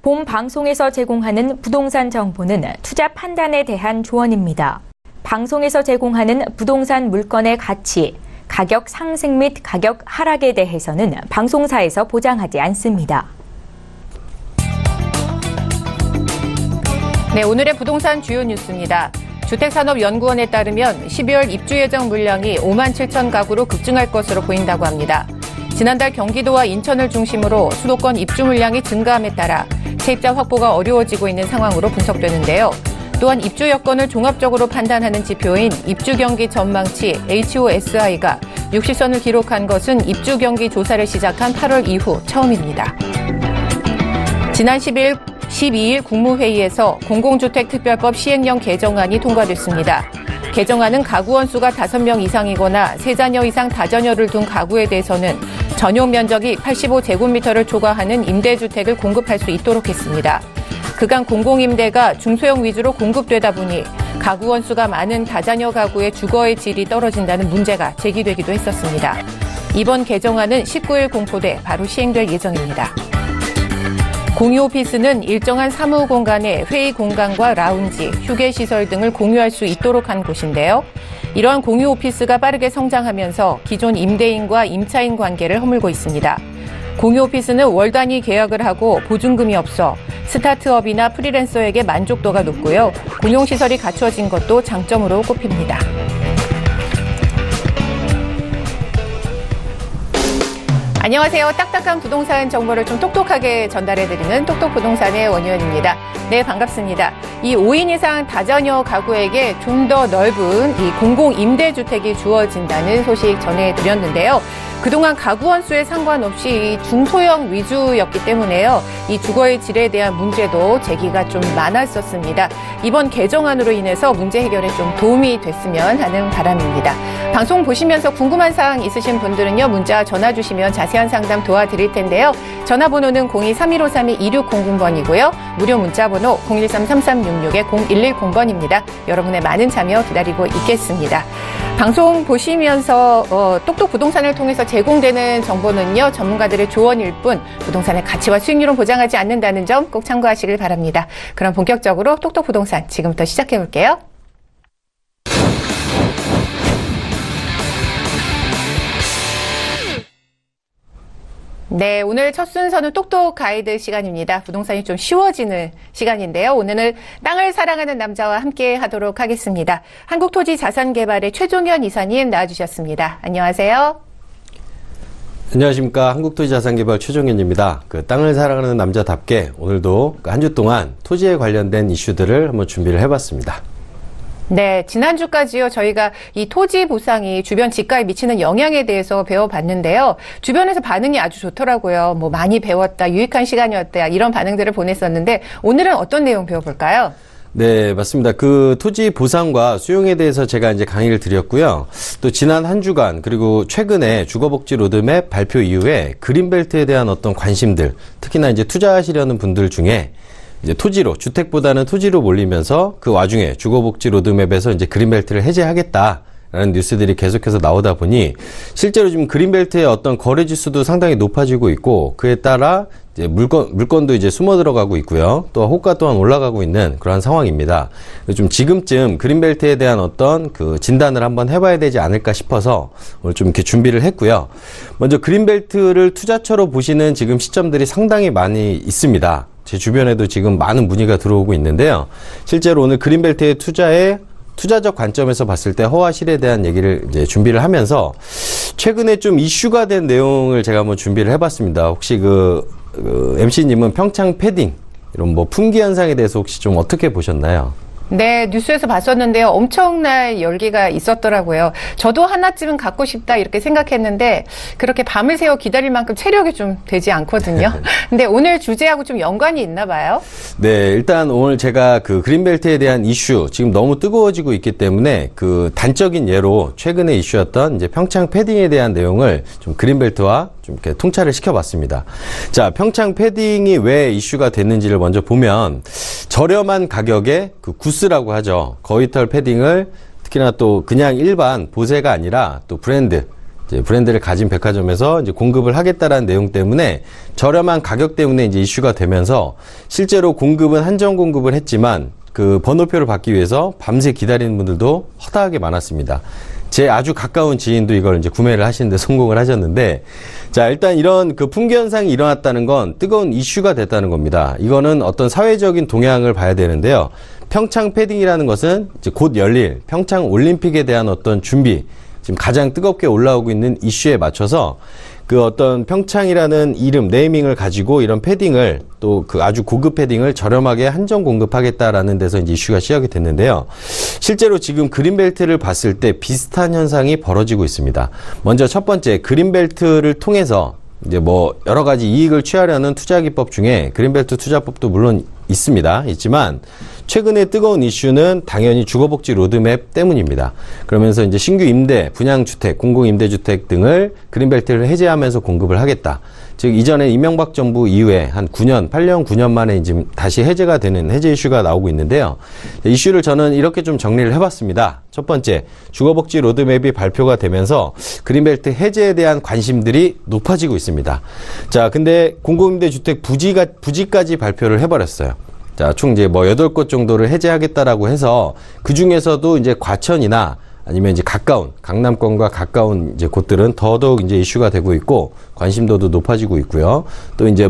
본 방송에서 제공하는 부동산 정보는 투자 판단에 대한 조언입니다. 방송에서 제공하는 부동산 물건의 가치, 가격 상승 및 가격 하락에 대해서는 방송사에서 보장하지 않습니다. 네, 오늘의 부동산 주요 뉴스입니다. 주택산업연구원에 따르면 12월 입주 예정 물량이 5만 7천 가구로 급증할 것으로 보인다고 합니다. 지난달 경기도와 인천을 중심으로 수도권 입주 물량이 증가함에 따라 세입자 확보가 어려워지고 있는 상황으로 분석되는데요. 또한 입주 여건을 종합적으로 판단하는 지표인 입주 경기 전망치 HOSI가 60선을 기록한 것은 입주 경기 조사를 시작한 8월 이후 처음입니다. 지난 12일 국무회의에서 공공주택특별법 시행령 개정안이 통과됐습니다. 개정안은 가구 원수가 5명 이상이거나 3자녀 이상 다자녀를 둔 가구에 대해서는 전용 면적이 85제곱미터를 초과하는 임대주택을 공급할 수 있도록 했습니다. 그간 공공임대가 중소형 위주로 공급되다 보니 가구 원수가 많은 다자녀 가구의 주거의 질이 떨어진다는 문제가 제기되기도 했었습니다. 이번 개정안은 19일 공포돼 바로 시행될 예정입니다. 공유 오피스는 일정한 사무 공간에 회의 공간과 라운지, 휴게시설 등을 공유할 수 있도록 한 곳인데요. 이러한 공유 오피스가 빠르게 성장하면서 기존 임대인과 임차인 관계를 허물고 있습니다. 공유 오피스는 월 단위 계약을 하고 보증금이 없어 스타트업이나 프리랜서에게 만족도가 높고요. 공용시설이 갖춰진 것도 장점으로 꼽힙니다. 안녕하세요. 딱딱한 부동산 정보를 좀 똑똑하게 전달해드리는 똑똑부동산의 원효연입니다. 네, 반갑습니다. 이 5인 이상 다자녀 가구에게 좀 더 넓은 이 공공임대주택이 주어진다는 소식 전해드렸는데요. 그동안 가구 원수에 상관없이 중소형 위주였기 때문에요. 이 주거의 질에 대한 문제도 제기가 좀 많았었습니다. 이번 개정안으로 인해서 문제 해결에 좀 도움이 됐으면 하는 바람입니다. 방송 보시면서 궁금한 사항 있으신 분들은요. 문자 전화 주시면 자세한 상담 도와드릴 텐데요. 전화번호는 02-3153-2600번이고요. 무료 문자번호 013-3366-0110번입니다. 여러분의 많은 참여 기다리고 있겠습니다. 방송 보시면서 똑똑 부동산을 통해서 제공되는 정보는요. 전문가들의 조언일 뿐 부동산의 가치와 수익률은 보장하지 않는다는 점 꼭 참고하시길 바랍니다. 그럼 본격적으로 똑똑 부동산 지금부터 시작해 볼게요. 네, 오늘 첫 순서는 똑똑 가이드 시간입니다. 부동산이 좀 쉬워지는 시간인데요. 오늘은 땅을 사랑하는 남자와 함께 하도록 하겠습니다. 한국토지자산개발의 최종현 이사님 나와주셨습니다. 안녕하세요. 안녕하십니까. 한국토지자산개발 최종현입니다. 땅을 사랑하는 남자답게 오늘도 한 주 동안 토지에 관련된 이슈들을 한번 준비를 해봤습니다. 네, 지난주까지요, 저희가 이 토지 보상이 주변 집가에 미치는 영향에 대해서 배워봤는데요. 주변에서 반응이 아주 좋더라고요. 뭐 많이 배웠다, 유익한 시간이었다, 이런 반응들을 보냈었는데, 오늘은 어떤 내용 배워볼까요? 네, 맞습니다. 토지 보상과 수용에 대해서 제가 이제 강의를 드렸고요. 또 지난 한 주간, 그리고 최근에 주거복지 로드맵 발표 이후에 그린벨트에 대한 어떤 관심들, 특히나 이제 투자하시려는 분들 중에 이제 주택보다는 토지로 몰리면서 그 와중에 주거복지 로드맵에서 이제 그린벨트를 해제하겠다라는 뉴스들이 계속해서 나오다 보니 실제로 지금 그린벨트의 어떤 거래 지수도 상당히 높아지고 있고 그에 따라 이제 물건도 이제 숨어 들어가고 있고요. 또 호가 또한 올라가고 있는 그러한 상황입니다. 좀 지금쯤 그린벨트에 대한 어떤 진단을 한번 해봐야 되지 않을까 싶어서 오늘 좀 이렇게 준비를 했고요. 먼저 그린벨트를 투자처로 보시는 지금 시점들이 상당히 많이 있습니다. 제 주변에도 지금 많은 문의가 들어오고 있는데요. 실제로 오늘 그린벨트의 투자적 관점에서 봤을 때 허와 실에 대한 얘기를 이제 준비를 하면서 최근에 좀 이슈가 된 내용을 제가 한번 준비를 해봤습니다. 혹시 MC님은 평창 패딩 이런 뭐 품귀 현상에 대해서 혹시 좀 어떻게 보셨나요? 네, 뉴스에서 봤었는데요. 엄청난 열기가 있었더라고요. 저도 하나쯤은 갖고 싶다 이렇게 생각했는데 그렇게 밤을 새워 기다릴 만큼 체력이 좀 되지 않거든요. 근데 오늘 주제하고 좀 연관이 있나 봐요. 네, 일단 오늘 제가 그린벨트에 대한 이슈 지금 너무 뜨거워지고 있기 때문에 단적인 예로 최근에 이슈였던 이제 평창 패딩에 대한 내용을 좀 그린벨트와 좀 이렇게 통찰을 시켜봤습니다. 자, 평창 패딩이 왜 이슈가 됐는지를 먼저 보면 저렴한 가격에 구스라고 하죠. 거위털 패딩을 특히나 또 그냥 일반 보세가 아니라 또 브랜드 이제 브랜드를 가진 백화점에서 이제 공급을 하겠다라는 내용 때문에 저렴한 가격 때문에 이제 이슈가 되면서 실제로 공급은 한정 공급을 했지만 그 번호표를 받기 위해서 밤새 기다리는 분들도 허다하게 많았습니다. 제 아주 가까운 지인도 이걸 이제 구매를 하시는데 성공을 하셨는데, 자, 일단 이런 그 품귀 현상이 일어났다는 건 뜨거운 이슈가 됐다는 겁니다. 이거는 어떤 사회적인 동향을 봐야 되는데요. 평창 패딩이라는 것은 이제 곧 열릴 평창 올림픽에 대한 어떤 준비, 지금 가장 뜨겁게 올라오고 있는 이슈에 맞춰서 그 어떤 평창이라는 이름, 네이밍을 가지고 이런 패딩을 또 그 아주 고급 패딩을 저렴하게 한정 공급하겠다라는 데서 이제 이슈가 시작이 됐는데요. 실제로 지금 그린벨트를 봤을 때 비슷한 현상이 벌어지고 있습니다. 먼저 첫 번째, 그린벨트를 통해서 이제 뭐 여러 가지 이익을 취하려는 투자 기법 중에 그린벨트 투자법도 물론 있지만 최근에 뜨거운 이슈는 당연히 주거복지 로드맵 때문입니다. 그러면서 이제 신규 임대, 분양주택, 공공임대주택 등을 그린벨트를 해제하면서 공급을 하겠다. 즉 이전에 이명박 정부 이후에 한 8년 9년 만에 지금 다시 해제가 되는 해제 이슈가 나오고 있는데요. 이슈를 저는 이렇게 좀 정리를 해봤습니다. 첫 번째, 주거복지 로드맵이 발표가 되면서 그린벨트 해제에 대한 관심들이 높아지고 있습니다. 자, 근데 공공임대주택 부지까지 발표를 해버렸어요. 자, 총 이제 뭐 8곳 정도를 해제하겠다라고 해서 그 중에서도 이제 과천이나 아니면 이제 가까운 강남권과 가까운 이제 곳들은 더더욱 이제 이슈가 되고 있고 관심도도 높아지고 있고요. 또 이제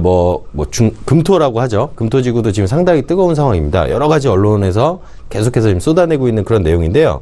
금토라고 하죠. 금토지구도 지금 상당히 뜨거운 상황입니다. 여러 가지 언론에서 계속해서 지금 쏟아내고 있는 그런 내용인데요.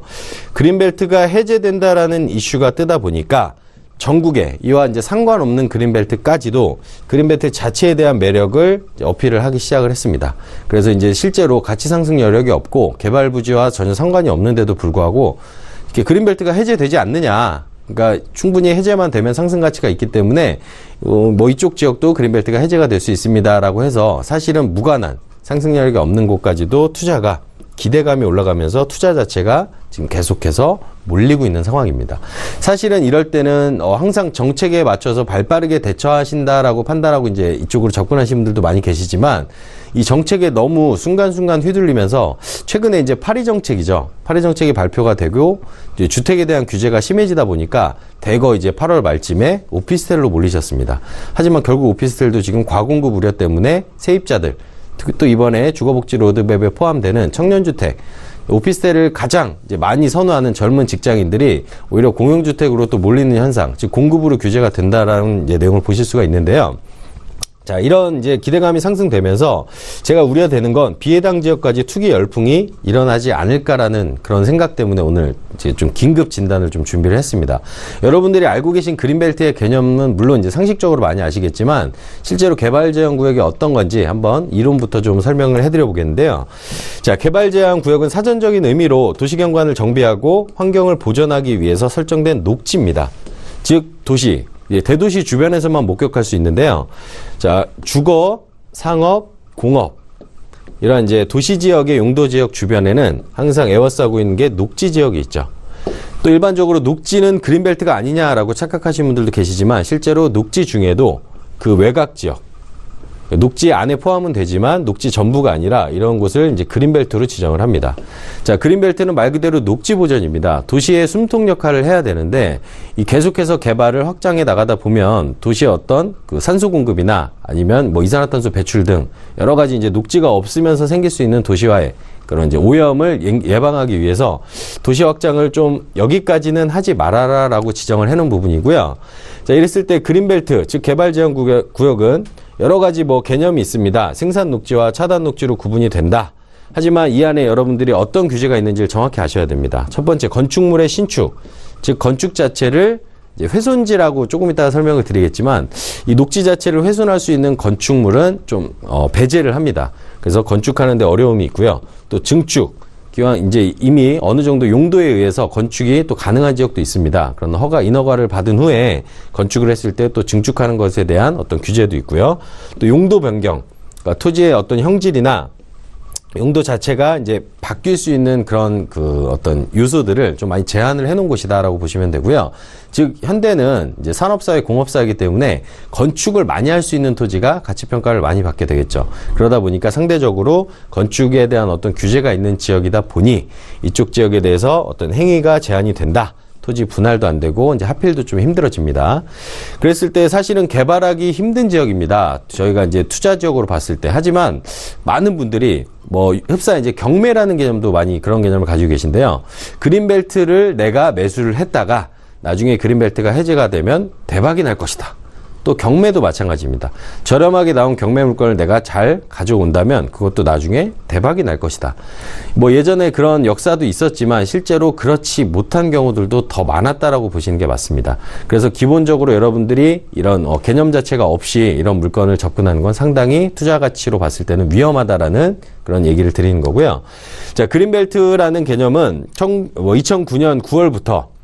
그린벨트가 해제된다라는 이슈가 뜨다 보니까 전국에 이와 이제 상관없는 그린벨트까지도 그린벨트 자체에 대한 매력을 어필을 하기 시작을 했습니다. 그래서 이제 실제로 가치 상승 여력이 없고 개발 부지와 전혀 상관이 없는데도 불구하고 이렇게 그린벨트가 해제되지 않느냐. 그러니까 충분히 해제만 되면 상승 가치가 있기 때문에 뭐 이쪽 지역도 그린벨트가 해제가 될 수 있습니다라고 해서 사실은 무관한 상승 여력이 없는 곳까지도 투자가 기대감이 올라가면서 투자 자체가 지금 계속해서 몰리고 있는 상황입니다. 사실은 이럴 때는 항상 정책에 맞춰서 발빠르게 대처하신다라고 판단하고 이제 이쪽으로 접근하시는 분들도 많이 계시지만 이 정책에 너무 순간순간 휘둘리면서 최근에 이제 파리 정책이죠. 파리 정책이 발표가 되고 이제 주택에 대한 규제가 심해지다 보니까 대거 이제 8월 말쯤에 오피스텔로 몰리셨습니다. 하지만 결국 오피스텔도 지금 과공급 우려 때문에 세입자들 또 이번에 주거복지 로드맵에 포함되는 청년주택, 오피스텔을 가장 이제 많이 선호하는 젊은 직장인들이 오히려 공용주택으로 또 몰리는 현상, 즉 공급으로 규제가 된다라는 이제 내용을 보실 수가 있는데요. 자, 이런 이제 기대감이 상승되면서 제가 우려되는 건 비해당 지역까지 투기 열풍이 일어나지 않을까라는 그런 생각 때문에 오늘 이제 좀 긴급 진단을 좀 준비를 했습니다. 여러분들이 알고 계신 그린벨트의 개념은 물론 이제 상식적으로 많이 아시겠지만 실제로 개발 제한 구역이 어떤 건지 한번 이론부터 좀 설명을 해드려 보겠는데요. 자, 개발 제한 구역은 사전적인 의미로 도시경관을 정비하고 환경을 보존하기 위해서 설정된 녹지입니다. 즉 도시, 대도시 주변에서만 목격할 수 있는데요. 자, 주거, 상업, 공업 이런 이제 도시 지역의 용도 지역 주변에는 항상 에워싸고 있는 게 녹지 지역이 있죠. 또 일반적으로 녹지는 그린벨트가 아니냐라고 착각하시는 분들도 계시지만 실제로 녹지 중에도 그 외곽 지역, 녹지 안에 포함은 되지만 녹지 전부가 아니라 이런 곳을 이제 그린벨트로 지정을 합니다. 자, 그린벨트는 말 그대로 녹지 보전입니다. 도시의 숨통 역할을 해야 되는데 이 계속해서 개발을 확장해 나가다 보면 도시의 어떤 그 산소 공급이나 아니면 뭐 이산화탄소 배출 등 여러 가지 이제 녹지가 없으면서 생길 수 있는 도시화의 그런 이제 오염을 예방하기 위해서 도시 확장을 좀 여기까지는 하지 말아라라고 지정을 해놓은 부분이고요. 자, 이랬을 때 그린벨트, 즉 개발 제한 구역은 여러 가지 뭐 개념이 있습니다. 생산 녹지와 차단 녹지로 구분이 된다. 하지만 이 안에 여러분들이 어떤 규제가 있는지를 정확히 아셔야 됩니다. 첫 번째, 건축물의 신축, 즉 건축 자체를 이제 훼손지라고 조금 이따가 설명을 드리겠지만 이 녹지 자체를 훼손할 수 있는 건축물은 좀 배제를 합니다. 그래서 건축하는데 어려움이 있고요. 또 증축, 기왕 이제 이미 어느 정도 용도에 의해서 건축이 또 가능한 지역도 있습니다. 그런 인허가를 받은 후에 건축을 했을 때 또 증축하는 것에 대한 어떤 규제도 있고요. 또 용도 변경, 그러니까 토지의 어떤 형질이나 용도 자체가 이제 바뀔 수 있는 그런 그 어떤 요소들을 좀 많이 제한을 해놓은 곳이다라고 보시면 되고요. 즉 현대는 이제 산업사회, 공업사이기 때문에 건축을 많이 할 수 있는 토지가 가치평가를 많이 받게 되겠죠. 그러다 보니까 상대적으로 건축에 대한 어떤 규제가 있는 지역이다 보니 이쪽 지역에 대해서 어떤 행위가 제한이 된다. 토지 분할도 안 되고 이제 하필도 좀 힘들어집니다. 그랬을 때 사실은 개발하기 힘든 지역입니다. 저희가 이제 투자 지역으로 봤을 때. 하지만 많은 분들이 뭐 흡사 이제 경매라는 개념도 많이 그런 개념을 가지고 계신데요. 그린벨트를 내가 매수를 했다가 나중에 그린벨트가 해제가 되면 대박이 날 것이다. 또 경매도 마찬가지입니다. 저렴하게 나온 경매 물건을 내가 잘 가져온다면 그것도 나중에 대박이 날 것이다. 뭐 예전에 그런 역사도 있었지만 실제로 그렇지 못한 경우들도 더 많았다라고 보시는 게 맞습니다. 그래서 기본적으로 여러분들이 이런 개념 자체가 없이 이런 물건을 접근하는 건 상당히 투자 가치로 봤을 때는 위험하다라는 그런 얘기를 드리는 거고요. 자, 그린벨트라는 개념은 2009년 9월부터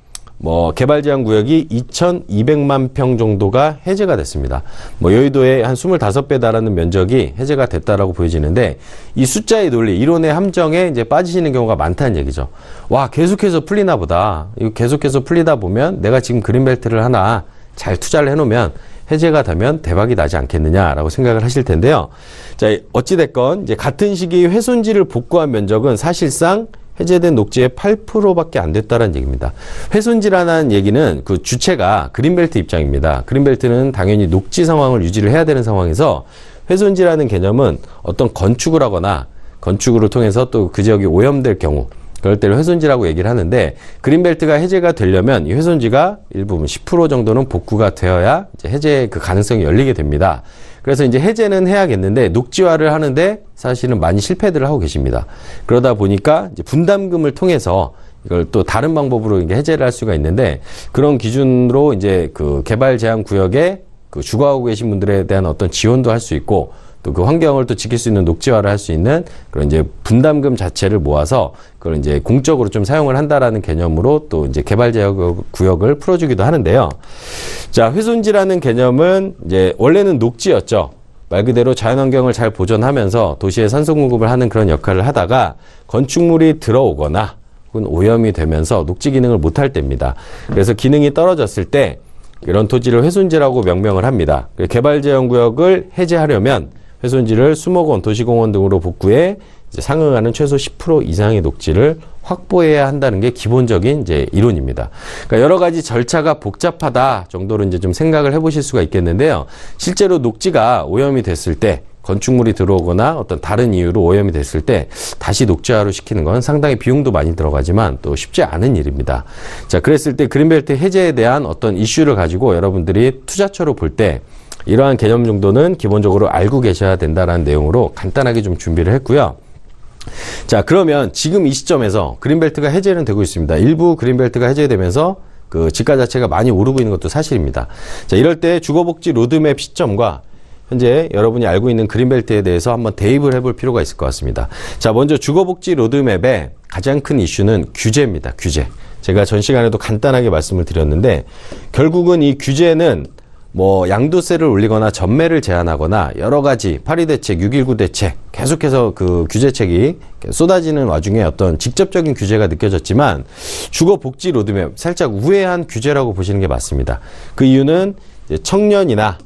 개발 제한 구역이 2,200만 평 정도가 해제가 됐습니다. 여의도의 한 25배 달하는 면적이 해제가 됐다라고 보여지는데 이 숫자의 논리, 이론의 함정에 이제 빠지시는 경우가 많다는 얘기죠. 와, 계속해서 풀리나 보다. 이거 계속해서 풀리다 보면 내가 지금 그린벨트를 하나 잘 투자를 해놓으면 해제가 되면 대박이 나지 않겠느냐라고 생각을 하실 텐데요. 자, 어찌됐건 이제 같은 시기에 훼손지를 복구한 면적은 사실상 해제된 녹지의 8%밖에 안 됐다는 얘기입니다. 훼손지라는 얘기는 그 주체가 그린벨트 입장입니다. 그린벨트는 당연히 녹지 상황을 유지를 해야 되는 상황에서 훼손지라는 개념은 어떤 건축을 하거나 건축을 통해서 또 그 지역이 오염될 경우 그럴 때를 훼손지라고 얘기를 하는데 그린벨트가 해제가 되려면 이 훼손지가 일부분 10% 정도는 복구가 되어야 이제 해제 그 가능성이 열리게 됩니다. 그래서 이제 해제는 해야겠는데 녹지화를 하는데 사실은 많이 실패들을 하고 계십니다. 그러다 보니까 이제 분담금을 통해서 이걸 또 다른 방법으로 이게 해제를 할 수가 있는데 그런 기준으로 이제 그 개발 제한 구역에 그 주거하고 계신 분들에 대한 어떤 지원도 할 수 있고 또 그 환경을 또 지킬 수 있는 녹지화를 할 수 있는 그런 이제 분담금 자체를 모아서 그걸 이제 공적으로 좀 사용을 한다라는 개념으로 또 이제 개발 제한 구역을 풀어주기도 하는데요. 자, 훼손지라는 개념은 이제 원래는 녹지였죠. 말 그대로 자연환경을 잘 보존하면서 도시의 산소 공급을 하는 그런 역할을 하다가 건축물이 들어오거나 혹은 오염이 되면서 녹지 기능을 못할 때입니다. 그래서 기능이 떨어졌을 때 이런 토지를 훼손지라고 명명을 합니다. 개발 제한 구역을 해제하려면 훼손지를 수목원, 도시공원 등으로 복구해 이제 상응하는 최소 10% 이상의 녹지를 확보해야 한다는 게 기본적인 이제 이론입니다. 그러니까 여러 가지 절차가 복잡하다 정도로 이제 좀 생각을 해보실 수가 있겠는데요. 실제로 녹지가 오염이 됐을 때 건축물이 들어오거나 어떤 다른 이유로 오염이 됐을 때 다시 녹지화로 시키는 건 상당히 비용도 많이 들어가지만 또 쉽지 않은 일입니다. 자, 그랬을 때 그린벨트 해제에 대한 어떤 이슈를 가지고 여러분들이 투자처로 볼 때 이러한 개념 정도는 기본적으로 알고 계셔야 된다라는 내용으로 간단하게 좀 준비를 했고요. 자, 그러면 지금 이 시점에서 그린벨트가 해제는 되고 있습니다. 일부 그린벨트가 해제되면서 그 지가 자체가 많이 오르고 있는 것도 사실입니다. 자, 이럴 때 주거복지 로드맵 시점과 현재 여러분이 알고 있는 그린벨트에 대해서 한번 대입을 해볼 필요가 있을 것 같습니다. 자, 먼저 주거복지 로드맵의 가장 큰 이슈는 규제입니다. 규제. 제가 전 시간에도 간단하게 말씀을 드렸는데 결국은 이 규제는 양도세를 올리거나 전매를 제한하거나 여러 가지 8.2 대책, 6.19 대책 계속해서 그 규제책이 쏟아지는 와중에 어떤 직접적인 규제가 느껴졌지만 주거복지 로드맵 살짝 우회한 규제라고 보시는 게 맞습니다. 그 이유는 이제 청년이나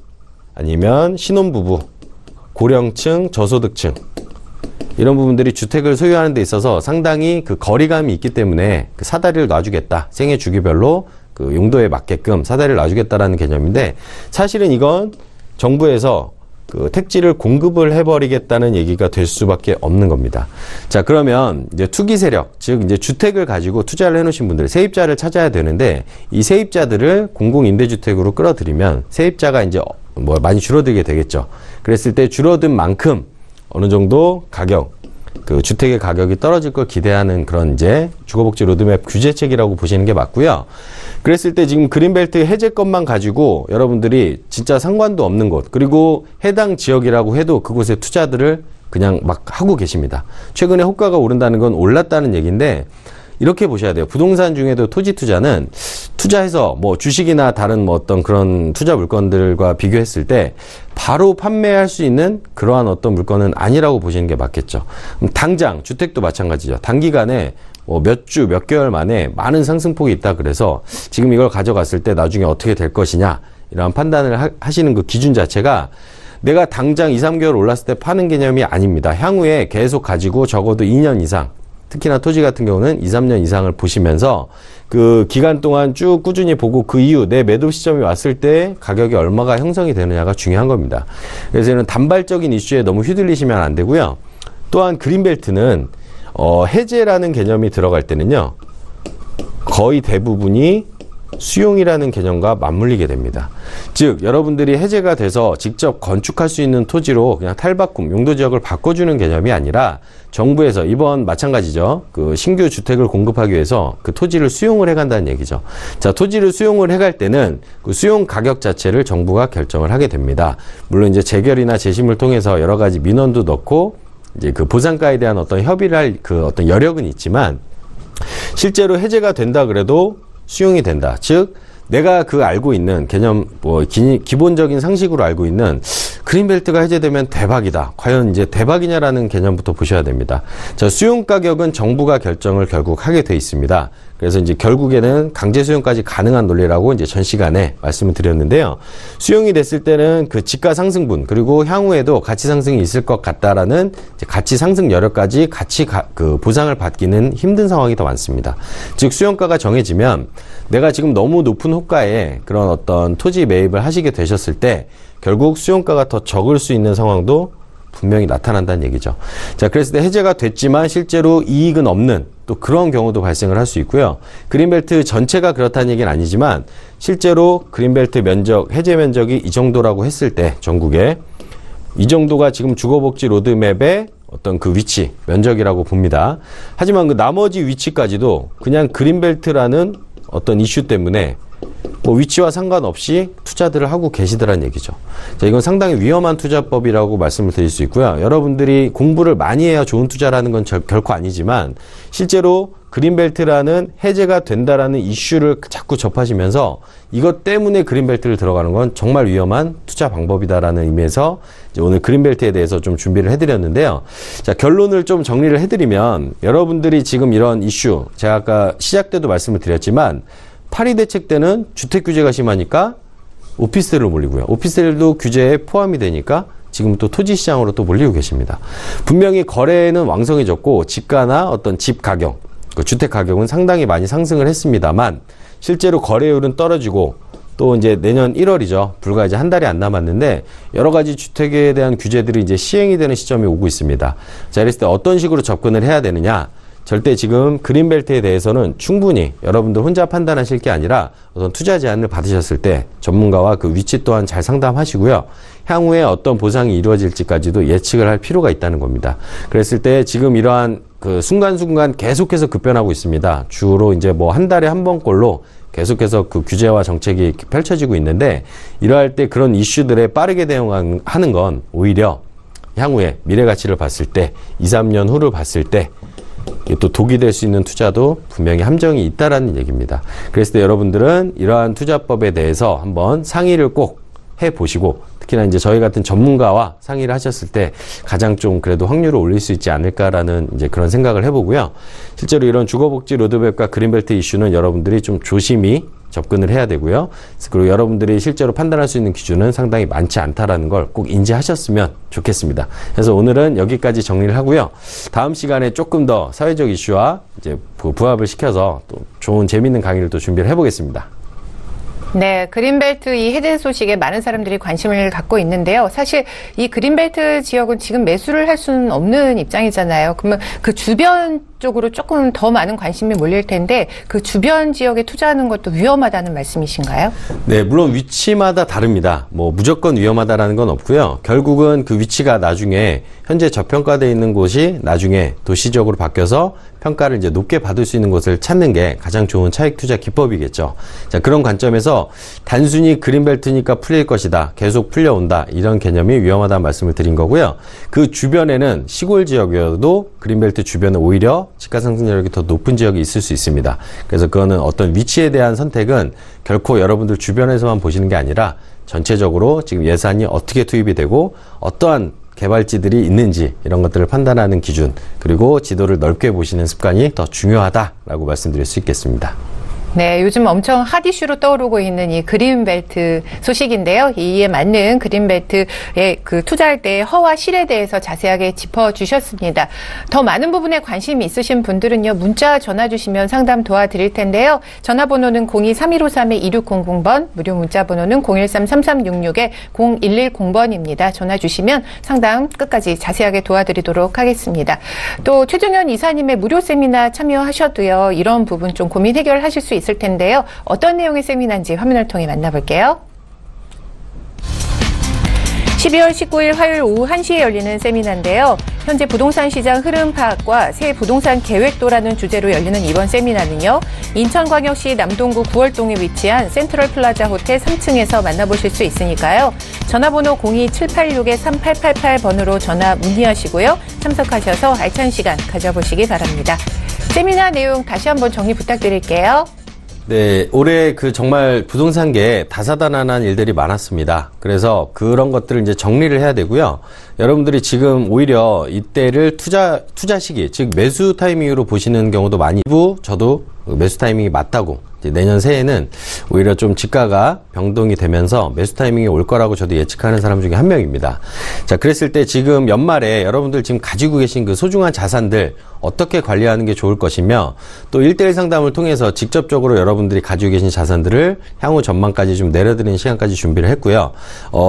아니면 신혼부부, 고령층, 저소득층 이런 부분들이 주택을 소유하는 데 있어서 상당히 그 거리감이 있기 때문에 그 사다리를 놔주겠다. 생애 주기별로 그 용도에 맞게끔 사다리를 놔주겠다라는 개념인데 사실은 이건 정부에서 그 택지를 공급을 해버리겠다는 얘기가 될 수밖에 없는 겁니다. 자, 그러면 이제 투기 세력, 즉 이제 주택을 가지고 투자를 해놓으신 분들, 세입자를 찾아야 되는데 이 세입자들을 공공임대주택으로 끌어들이면 세입자가 이제 많이 줄어들게 되겠죠. 그랬을 때 줄어든 만큼 어느 정도 가격, 그 주택의 가격이 떨어질 걸 기대하는 그런 이제 주거복지 로드맵 규제책이라고 보시는 게 맞고요. 그랬을 때 지금 그린벨트 해제권만 가지고 여러분들이 진짜 상관도 없는 곳 그리고 해당 지역이라고 해도 그곳에 투자들을 그냥 막 하고 계십니다. 최근에 호가가 오른다는 건 올랐다는 얘기인데 이렇게 보셔야 돼요. 부동산 중에도 토지 투자는 투자해서 주식이나 다른 어떤 그런 투자 물건들과 비교했을 때 바로 판매할 수 있는 그러한 어떤 물건은 아니라고 보시는 게 맞겠죠. 당장 주택도 마찬가지죠. 단기간에 몇 주, 몇 개월 만에 많은 상승폭이 있다 그래서 지금 이걸 가져갔을 때 나중에 어떻게 될 것이냐 이러한 판단을 하시는 그 기준 자체가 내가 당장 2, 3개월 올랐을 때 파는 개념이 아닙니다. 향후에 계속 가지고 적어도 2년 이상 특히나 토지 같은 경우는 2, 3년 이상을 보시면서 그 기간 동안 쭉 꾸준히 보고 그 이후 내 매도 시점이 왔을 때 가격이 얼마가 형성이 되느냐가 중요한 겁니다. 그래서 이런 단발적인 이슈에 너무 휘둘리시면 안 되고요. 또한 그린벨트는 해제라는 개념이 들어갈 때는요, 거의 대부분이 수용이라는 개념과 맞물리게 됩니다. 즉 여러분들이 해제가 돼서 직접 건축할 수 있는 토지로 그냥 탈바꿈, 용도지역을 바꿔주는 개념이 아니라 정부에서 이번 마찬가지죠. 그 신규 주택을 공급하기 위해서 그 토지를 수용을 해간다는 얘기죠. 자, 토지를 수용을 해갈 때는 그 수용 가격 자체를 정부가 결정을 하게 됩니다. 물론 이제 재결이나 재심을 통해서 여러 가지 민원도 넣고 이제 그 보상가에 대한 어떤 협의를 할 그 어떤 여력은 있지만 실제로 해제가 된다 그래도 수용이 된다. 즉 내가 그 알고 있는 개념, 기본적인 상식으로 알고 있는 그린벨트가 해제되면 대박이다. 과연 이제 대박이냐라는 개념부터 보셔야 됩니다. 자, 수용 가격은 정부가 결정을 결국 하게 돼 있습니다. 그래서 이제 결국에는 강제 수용까지 가능한 논리라고 이제 전 시간에 말씀을 드렸는데요. 수용이 됐을 때는 그 지가 상승분, 그리고 향후에도 가치 상승이 있을 것 같다라는 이제 가치 상승 여력까지 같이 그 보상을 받기는 힘든 상황이 더 많습니다. 즉 수용가가 정해지면 내가 지금 너무 높은 호가에 그런 어떤 토지 매입을 하시게 되셨을 때 결국 수용가가 더 적을 수 있는 상황도 분명히 나타난다는 얘기죠. 자, 그랬을 때 해제가 됐지만 실제로 이익은 없는 또 그런 경우도 발생을 할 수 있고요. 그린벨트 전체가 그렇다는 얘기는 아니지만 실제로 그린벨트 면적, 해제 면적이 이 정도라고 했을 때 전국에 이 정도가 지금 주거복지 로드맵의 어떤 그 위치, 면적이라고 봅니다. 하지만 그 나머지 위치까지도 그냥 그린벨트라는 어떤 이슈 때문에 뭐 위치와 상관없이 투자들을 하고 계시더란 얘기죠. 자, 이건 상당히 위험한 투자법이라고 말씀을 드릴 수 있고요. 여러분들이 공부를 많이 해야 좋은 투자라는 건 결코 아니지만 실제로 그린벨트라는 해제가 된다라는 이슈를 자꾸 접하시면서 이것 때문에 그린벨트를 들어가는 건 정말 위험한 투자 방법이다라는 의미에서 이제 오늘 그린벨트에 대해서 좀 준비를 해드렸는데요. 자, 결론을 좀 정리를 해드리면 여러분들이 지금 이런 이슈, 제가 아까 시작 때도 말씀을 드렸지만 파리 대책 때는 주택 규제가 심하니까 오피스텔로 몰리고요. 오피스텔도 규제에 포함이 되니까 지금 또 토지 시장으로 또 몰리고 계십니다. 분명히 거래는 왕성해졌고 집가나 어떤 집 가격, 그 주택 가격은 상당히 많이 상승을 했습니다만 실제로 거래율은 떨어지고 또 이제 내년 1월이죠. 불과 이제 한 달이 안 남았는데 여러 가지 주택에 대한 규제들이 이제 시행이 되는 시점이 오고 있습니다. 자, 이랬을 때 어떤 식으로 접근을 해야 되느냐? 절대 지금 그린벨트에 대해서는 충분히 여러분들 혼자 판단하실 게 아니라 어떤 투자 제안을 받으셨을 때 전문가와 그 위치 또한 잘 상담하시고요. 향후에 어떤 보상이 이루어질지까지도 예측을 할 필요가 있다는 겁니다. 그랬을 때 지금 이러한 그 순간순간 계속해서 급변하고 있습니다. 주로 이제 뭐 한 달에 한 번꼴로 계속해서 그 규제와 정책이 펼쳐지고 있는데 이러할 때 그런 이슈들에 빠르게 대응하는 건 오히려 향후에 미래 가치를 봤을 때 2, 3년 후를 봤을 때 또 독이 될 수 있는 투자도 분명히 함정이 있다라는 얘기입니다. 그랬을 때 여러분들은 이러한 투자법에 대해서 한번 상의를 꼭 해보시고 특히나 이제 저희 같은 전문가와 상의를 하셨을 때 가장 좀 그래도 확률을 올릴 수 있지 않을까라는 이제 그런 생각을 해보고요. 실제로 이런 주거복지 로드맵과 그린벨트 이슈는 여러분들이 좀 조심히 접근을 해야 되고요. 그리고 여러분들이 실제로 판단할 수 있는 기준은 상당히 많지 않다라는 걸 꼭 인지하셨으면 좋겠습니다. 그래서 오늘은 여기까지 정리를 하고요. 다음 시간에 조금 더 사회적 이슈와 이제 부합을 시켜서 또 좋은 재미있는 강의를 또 준비를 해보겠습니다. 네, 그린벨트 이 해제 소식에 많은 사람들이 관심을 갖고 있는데요. 사실 이 그린벨트 지역은 지금 매수를 할 수는 없는 입장이잖아요. 그러면 그 주변 쪽으로 조금 더 많은 관심이 몰릴 텐데 그 주변 지역에 투자하는 것도 위험하다는 말씀이신가요? 네, 물론 위치마다 다릅니다. 뭐 무조건 위험하다라는 건 없고요. 결국은 그 위치가 나중에 현재 저평가되어 있는 곳이 나중에 도시적으로 바뀌어서 평가를 이제 높게 받을 수 있는 곳을 찾는 게 가장 좋은 차익 투자 기법이겠죠. 자, 그런 관점에서 단순히 그린벨트니까 풀릴 것이다. 계속 풀려온다. 이런 개념이 위험하다는 말씀을 드린 거고요. 그 주변에는 시골 지역이어도 그린벨트 주변에 오히려 집가 상승률이 더 높은 지역이 있을 수 있습니다. 그래서 그거는 어떤 위치에 대한 선택은 결코 여러분들 주변에서만 보시는 게 아니라 전체적으로 지금 예산이 어떻게 투입이 되고 어떠한 개발지들이 있는지 이런 것들을 판단하는 기준 그리고 지도를 넓게 보시는 습관이 더 중요하다라고 말씀드릴 수 있겠습니다. 네, 요즘 엄청 핫 이슈로 떠오르고 있는 이 그린벨트 소식인데요. 이에 맞는 그린벨트에 그 투자할 때의 허와 실에 대해서 자세하게 짚어주셨습니다. 더 많은 부분에 관심이 있으신 분들은요, 문자 전화 주시면 상담 도와드릴 텐데요. 전화번호는 02-3153-2600번, 무료 문자 번호는 013-3366-0110번입니다. 전화 주시면 상담 끝까지 자세하게 도와드리도록 하겠습니다. 또 최종현 이사님의 무료 세미나 참여하셔도요, 이런 부분 좀 고민 해결하실 수 있을 텐데요. 어떤 내용의 세미나인지 화면을 통해 만나볼게요. 12월 19일 화요일 오후 1시에 열리는 세미나인데요. 현재 부동산 시장 흐름 파악과 새 부동산 계획도라는 주제로 열리는 이번 세미나는요. 인천광역시 남동구 구월동에 위치한 센트럴 플라자 호텔 3층에서 만나보실 수 있으니까요. 전화번호 02-786-3888번으로 전화 문의하시고요. 참석하셔서 알찬 시간 가져보시기 바랍니다. 세미나 내용 다시 한번 정리 부탁드릴게요. 네, 올해 정말 부동산계에 다사다난한 일들이 많았습니다. 그래서 그런 것들을 이제 정리를 해야 되고요. 여러분들이 지금 오히려 이때를 투자 시기, 즉 매수 타이밍으로 보시는 경우도 많이 있고, 저도 매수 타이밍이 맞다고. 이제 내년 새해는 오히려 좀 지가가 변동이 되면서 매수 타이밍이 올 거라고 저도 예측하는 사람 중에 한 명입니다. 자, 그랬을 때 지금 연말에 여러분들 지금 가지고 계신 그 소중한 자산들 어떻게 관리하는 게 좋을 것이며, 또 1:1 상담을 통해서 직접적으로 여러분들이 가지고 계신 자산들을 향후 전망까지 좀 내려드리는 시간까지 준비를 했고요.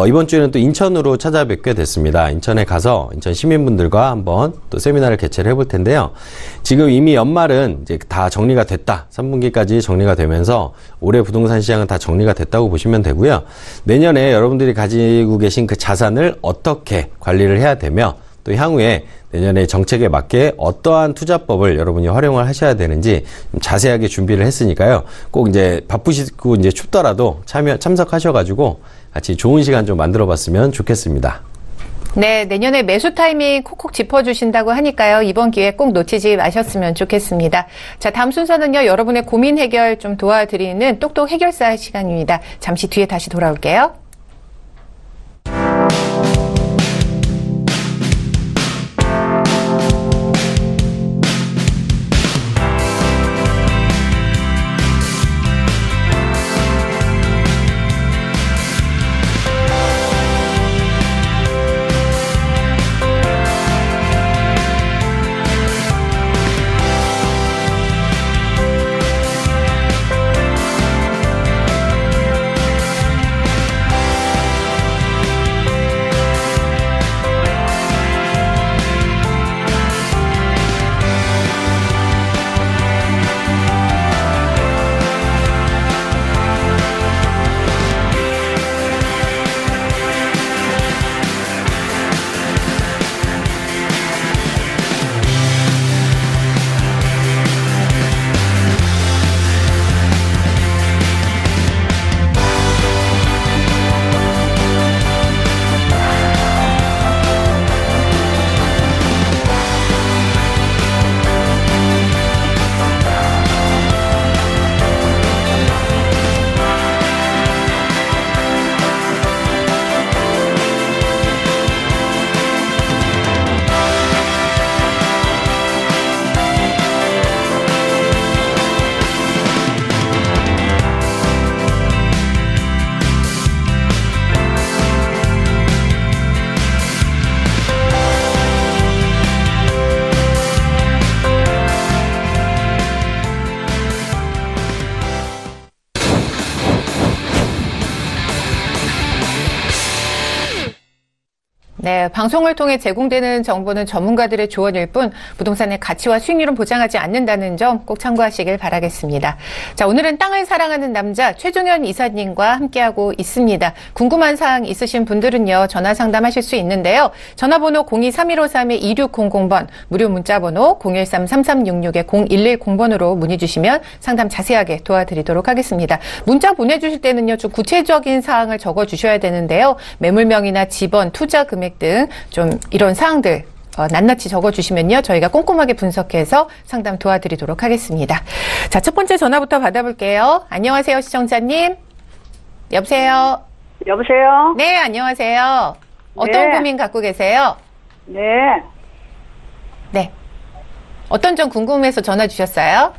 이번 주에는 또 인천으로 찾아뵙게 됐습니다. 인천에 가서 인천 시민분들과 한번 또 세미나를 개최를 해볼 텐데요. 지금 이미 연말은 이제 다 정리가 됐다. 3분기까지 정리가 되면서 올해 부동산 시장은 다 정리가 됐다고 보시면 되고요. 내년에 여러분들이 가지고 계신 그 자산을 어떻게 관리를 해야 되며, 또 향후에 내년에 정책에 맞게 어떠한 투자법을 여러분이 활용을 하셔야 되는지 자세하게 준비를 했으니까요. 꼭 이제 바쁘시고 이제 춥더라도 참석하셔가지고 같이 좋은 시간 좀 만들어 봤으면 좋겠습니다. 네, 내년에 매수 타이밍 콕콕 짚어주신다고 하니까요. 이번 기회 꼭 놓치지 마셨으면 좋겠습니다. 자, 다음 순서는요. 여러분의 고민 해결 좀 도와드리는 똑똑 해결사 시간입니다. 잠시 뒤에 다시 돌아올게요. 네, 방송을 통해 제공되는 정보는 전문가들의 조언일 뿐 부동산의 가치와 수익률은 보장하지 않는다는 점 꼭 참고하시길 바라겠습니다. 자, 오늘은 땅을 사랑하는 남자 최종현 이사님과 함께하고 있습니다. 궁금한 사항 있으신 분들은요, 전화 상담하실 수 있는데요. 전화번호 02-3153-2600번, 무료 문자번호 013-3366-0110번으로 문의 주시면 상담 자세하게 도와드리도록 하겠습니다. 문자 보내주실 때는요, 좀 구체적인 사항을 적어주셔야 되는데요. 매물명이나 집원, 투자 금액 등 좀 이런 사항들 낱낱이 적어주시면요. 저희가 꼼꼼하게 분석해서 상담 도와드리도록 하겠습니다. 자, 첫 번째 전화부터 받아볼게요. 안녕하세요, 시청자님. 여보세요? 여보세요? 네, 안녕하세요. 어떤 네. 고민 갖고 계세요? 네. 네. 어떤 점 궁금해서 전화 주셨어요?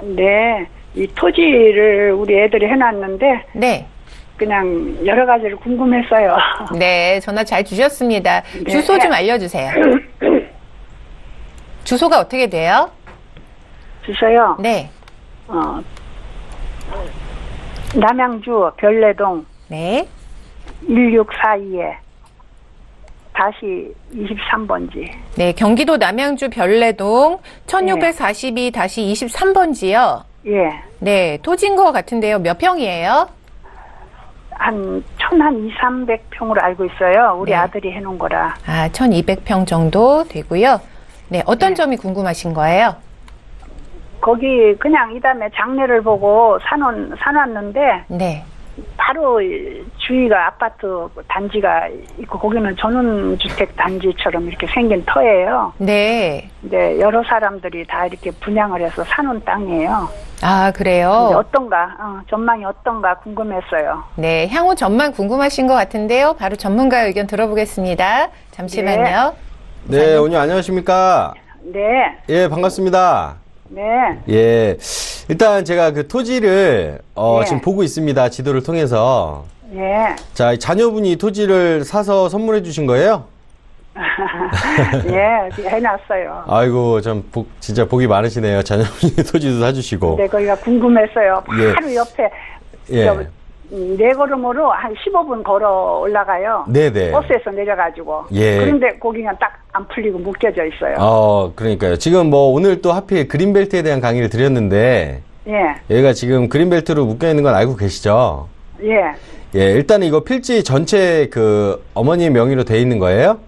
네. 이 토지를 우리 애들이 해놨는데 네. 그냥 여러 가지를 궁금했어요. 네, 전화 잘 주셨습니다. 네. 주소 좀 알려주세요. 주소가 어떻게 돼요? 주소요. 네. 남양주 별내동 네. 1642에 다시 23번지. 네, 경기도 남양주 별내동 1642-23번지요. 예. 네, 토지인 것 같은데요. 몇 평이에요? 한 2,300평으로 알고 있어요. 우리 네. 아들이 해놓은 거라. 아, 1200평 정도 되고요. 네, 어떤 네. 점이 궁금하신 거예요? 거기 그냥 이 다음에 장례를 보고 사놨는데 네. 바로 주위가 아파트 단지가 있고 거기는 전원주택 단지처럼 이렇게 생긴 터예요. 네. 근데 여러 사람들이 다 이렇게 분양을 해서 사놓은 땅이에요. 아, 근데 그래요? 어떤가, 전망이 어떤가 궁금했어요. 네, 향후 전망 궁금하신 것 같은데요. 바로 전문가 의견 들어보겠습니다. 잠시만요. 네, 오늘 안녕하십니까? 네, 예, 반갑습니다. 네, 예. 일단 제가 그 토지를 네. 지금 보고 있습니다. 지도를 통해서. 네. 자, 자녀분이 토지를 사서 선물해 주신 거예요? 예, 해놨어요. 아이고, 진짜 복이 많으시네요. 자녀분이 토지도 사주시고. 근데 거기가 궁금했어요. 예. 바로 옆에 예. 네 걸음으로 한 15분 걸어 올라가요. 네네. 버스에서 내려가지고. 예. 그런데 거기가 딱 안 풀리고 묶여져 있어요. 그러니까요. 지금 뭐 오늘 또 하필 그린벨트에 대한 강의를 드렸는데, 예, 얘가 지금 그린벨트로 묶여 있는 건 알고 계시죠? 예. 예, 일단 이거 필지 전체 그 어머니 명의로 돼 있는 거예요?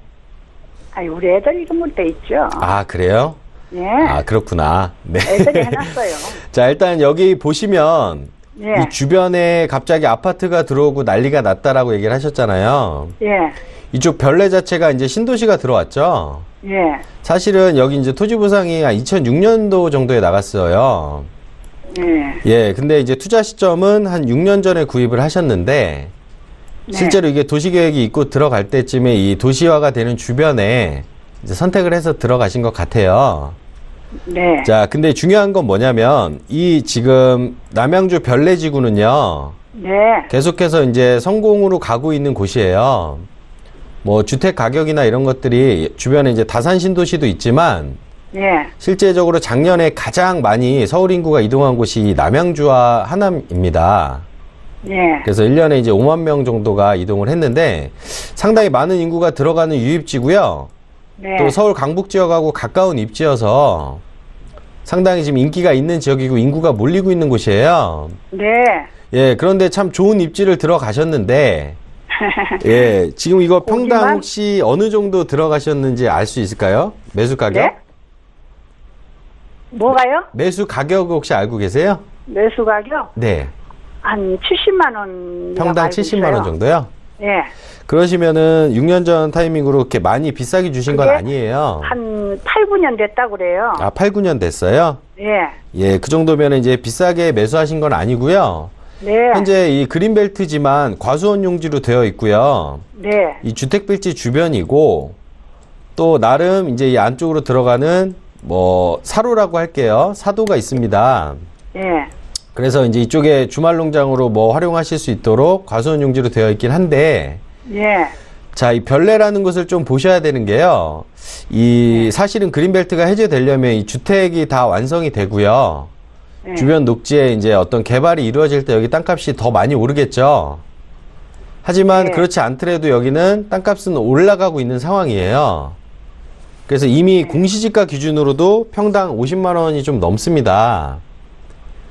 아니, 우리 애들 이름으로 돼 있죠. 아, 그래요? 예. 아, 그렇구나. 네. 애들이 해놨어요. 자, 일단 여기 보시면 예, 이 주변에 갑자기 아파트가 들어오고 난리가 났다라고 얘기를 하셨잖아요. 예, 이쪽 별내 자체가 이제 신도시가 들어왔죠. 예, 사실은 여기 이제 토지 보상이 한 2006년도 정도에 나갔어요. 예. 예, 근데 이제 투자 시점은 한 6년 전에 구입을 하셨는데, 네. 실제로 이게 도시계획이 있고 들어갈 때쯤에 이 도시화가 되는 주변에 이제 선택을 해서 들어가신 것 같아요. 네. 자, 근데 중요한 건 뭐냐면, 이 지금 남양주 별내지구는요, 네. 계속해서 이제 성공으로 가고 있는 곳이에요. 뭐, 주택 가격이나 이런 것들이 주변에 이제 다산 신도시도 있지만, 예. 실제적으로 작년에 가장 많이 서울 인구가 이동한 곳이 이 남양주와 하남입니다. 예. 그래서 1년에 이제 5만 명 정도가 이동을 했는데, 상당히 많은 인구가 들어가는 유입지고요. 네. 또 서울 강북 지역하고 가까운 입지여서 상당히 지금 인기가 있는 지역이고 인구가 몰리고 있는 곳이에요. 네. 예, 그런데 참 좋은 입지를 들어가셨는데, 예, 지금 이거 평당 거기만? 혹시 어느 정도 들어가셨는지 알 수 있을까요? 매수 가격? 네? 뭐가요? 매수 가격 혹시 알고 계세요? 매수 가격? 네. 한 70만 원. 평당 70만 원 정도요? 예. 그러시면은 6년 전 타이밍으로 이렇게 많이 비싸게 주신 건 그게 아니에요. 한 8, 9년 됐다고 그래요. 아, 8, 9년 됐어요? 예. 예, 그 정도면 이제 비싸게 매수하신 건 아니고요. 네. 현재 이 그린벨트지만 과수원 용지로 되어 있고요. 네. 이 주택빌지 주변이고, 또 나름 이제 이 안쪽으로 들어가는 뭐 사로라고 할게요. 사도가 있습니다. 예. 그래서 이제 이쪽에 주말 농장으로 뭐 활용하실 수 있도록 과수원 용지로 되어 있긴 한데, 예. 자, 이 별내라는 것을 좀 보셔야 되는 게요. 사실은 그린벨트가 해제되려면 이 주택이 다 완성이 되고요. 네. 주변 녹지에 이제 어떤 개발이 이루어질 때 여기 땅값이 더 많이 오르겠죠. 하지만 네. 그렇지 않더라도 여기는 땅값은 올라가고 있는 상황이에요. 그래서 이미 공시지가 기준으로도 평당 50만 원이 좀 넘습니다.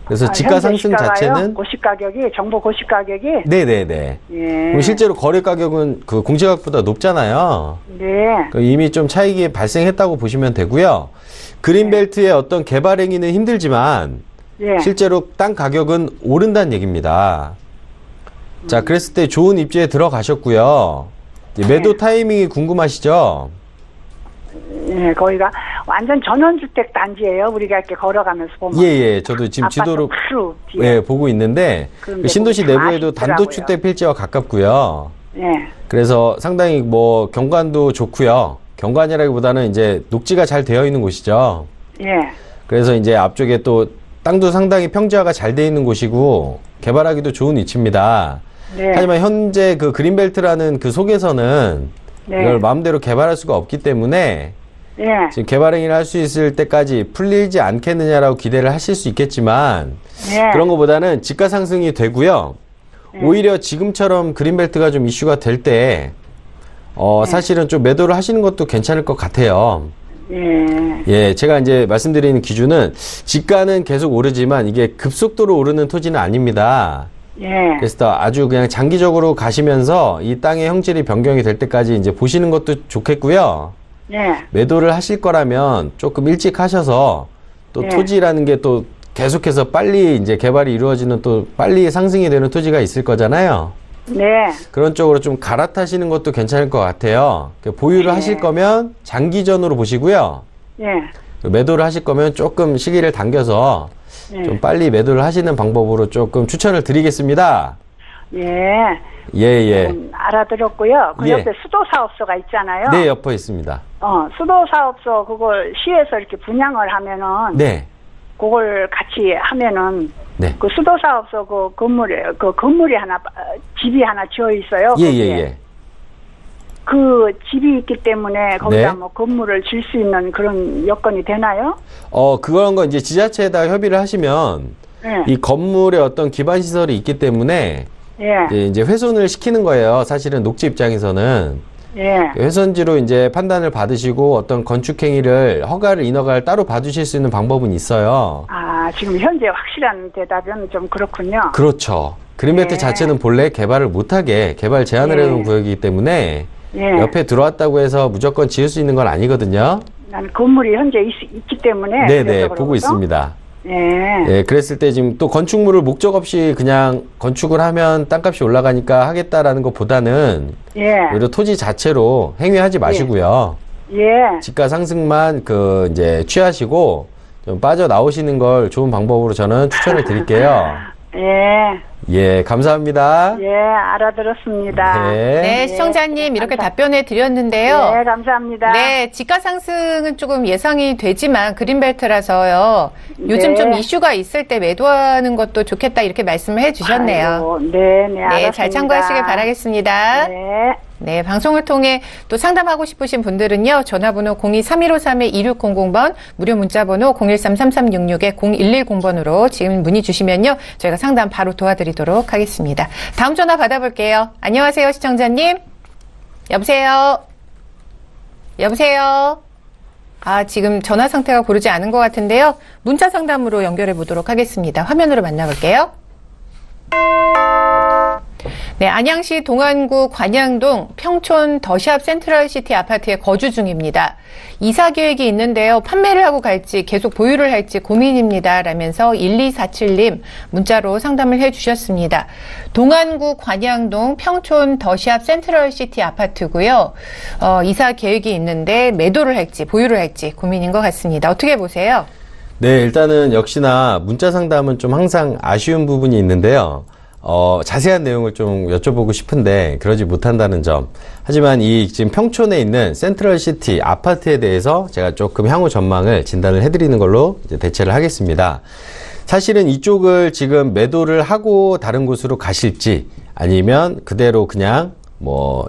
그래서 지가 현재 상승 시가가요? 자체는 고시 가격이 정보 고시 가격이 네네네. 예. 그럼 실제로 거래 가격은 그 공시가격보다 높잖아요. 네. 이미 좀 차익이 발생했다고 보시면 되고요. 그린벨트의 어떤 개발 행위는 힘들지만 예. 실제로 땅 가격은 오른다는 얘기입니다. 자, 그랬을 때 좋은 입지에 들어가셨고요. 이제 매도 네. 타이밍이 궁금하시죠? 예, 거기가 완전 전원주택 단지예요. 우리가 이렇게 걸어가면서 보면. 예. 저도 지금 아파트 지도로 바로 뒤에. 예, 보고 있는데 그런데 그 신도시 거기 다 내부에도 아쉽더라고요. 단독주택 필지와 가깝고요. 예. 그래서 상당히 뭐 경관도 좋고요. 경관이라기보다는 이제 녹지가 잘 되어 있는 곳이죠. 예. 그래서 이제 앞쪽에 또 땅도 상당히 평지화가 잘 돼 있는 곳이고 개발하기도 좋은 위치입니다. 네. 하지만 현재 그 그린벨트라는 그 속에서는 네. 이걸 마음대로 개발할 수가 없기 때문에 예. 지금 개발 행위를 할 수 있을 때까지 풀리지 않겠느냐라고 기대를 하실 수 있겠지만 네. 그런 것보다는 집가 상승이 되고요. 오히려 지금처럼 그린벨트가 좀 이슈가 될 때 사실은 좀 매도를 하시는 것도 괜찮을 것 같아요. 예. 예, 제가 이제 말씀드리는 기준은 집가는 계속 오르지만 이게 급속도로 오르는 토지는 아닙니다. 예. 그래서 아주 그냥 장기적으로 가시면서 이 땅의 형질이 변경이 될 때까지 이제 보시는 것도 좋겠고요. 예. 매도를 하실 거라면 조금 일찍 하셔서 또 예. 토지라는 게 또 계속해서 빨리 이제 개발이 이루어지는 또 빨리 상승이 되는 토지가 있을 거잖아요. 네. 그런 쪽으로 좀 갈아타시는 것도 괜찮을 것 같아요. 보유를 예. 하실 거면 장기전으로 보시고요. 예. 매도를 하실 거면 조금 시기를 당겨서 예. 좀 빨리 매도를 하시는 방법으로 조금 추천을 드리겠습니다. 예. 예. 알아들었고요. 그 예. 옆에 수도사업소가 있잖아요. 네, 옆에 있습니다. 수도사업소 그걸 시에서 이렇게 분양을 하면은 네. 그걸 같이 하면은 네. 그 수도사업소 그 건물이 하나 집이 하나 지어 있어요. 예, 거기에. 예. 그 집이 있기 때문에 거기다 네. 뭐 건물을 질 수 있는 그런 여건이 되나요? 그런 거 이제 지자체에다 협의를 하시면 예. 이 건물에 어떤 기반 시설이 있기 때문에 예. 이제 훼손을 시키는 거예요. 사실은 녹지 입장에서는. 예. 훼손지로 이제 판단을 받으시고 어떤 건축행위를 허가를 인허가를 따로 받으실 수 있는 방법은 있어요. 지금 현재 확실한 대답은 좀 그렇군요. 그렇죠. 그린벨트 예. 자체는 본래 개발을 못하게 개발 제한을 예. 해놓은 구역이기 때문에 예. 옆에 들어왔다고 해서 무조건 지을 수 있는 건 아니거든요. 난 건물이 현재 있기 때문에 네네, 그래서 보고 그러거든. 있습니다. 예. 예, 그랬을 때 지금 또 건축물을 목적 없이 그냥 건축을 하면 땅값이 올라가니까 하겠다라는 것보다는 예. 오히려 토지 자체로 행위하지 마시고요. 예. 집가 상승만 이제 취하시고 좀 빠져나오시는 걸 좋은 방법으로 저는 추천을 드릴게요. 예. 예, 감사합니다. 예, 알아들었습니다. 네, 시청자님 이렇게 답변해 드렸는데요. 네, 감사합니다. 네, 집가 상승은 조금 예상이 되지만 그린벨트라서요. 요즘 네. 좀 이슈가 있을 때 매도하는 것도 좋겠다 이렇게 말씀을 해주셨네요. 아이고, 네, 알았습니다. 네, 잘 참고하시길 바라겠습니다. 네. 네, 방송을 통해 또 상담하고 싶으신 분들은요. 전화번호 02-3153-2600번, 무료 문자번호 013-3366-0110번으로 지금 문의 주시면요. 저희가 상담 바로 도와드리도록 하겠습니다. 다음 전화 받아볼게요. 안녕하세요, 시청자님. 여보세요? 여보세요? 지금 전화 상태가 고르지 않은 것 같은데요. 문자 상담으로 연결해 보도록 하겠습니다. 화면으로 만나볼게요. 네, 안양시 동안구 관양동 평촌 더샵 센트럴시티 아파트에 거주 중입니다. 이사 계획이 있는데요. 판매를 하고 갈지 계속 보유를 할지 고민입니다. 라면서 1247님 문자로 상담을 해주셨습니다. 동안구 관양동 평촌 더샵 센트럴시티 아파트고요. 이사 계획이 있는데 매도를 할지 보유를 할지 고민인 것 같습니다. 어떻게 보세요? 네, 일단은 역시나 문자 상담은 좀 항상 아쉬운 부분이 있는데요. 자세한 내용을 좀 여쭤보고 싶은데 그러지 못한다는 점. 하지만 이 지금 평촌에 있는 센트럴시티 아파트에 대해서 제가 조금 향후 전망을 진단을 해드리는 걸로 이제 대체를 하겠습니다. 사실은 이쪽을 지금 매도를 하고 다른 곳으로 가실지 아니면 그대로 그냥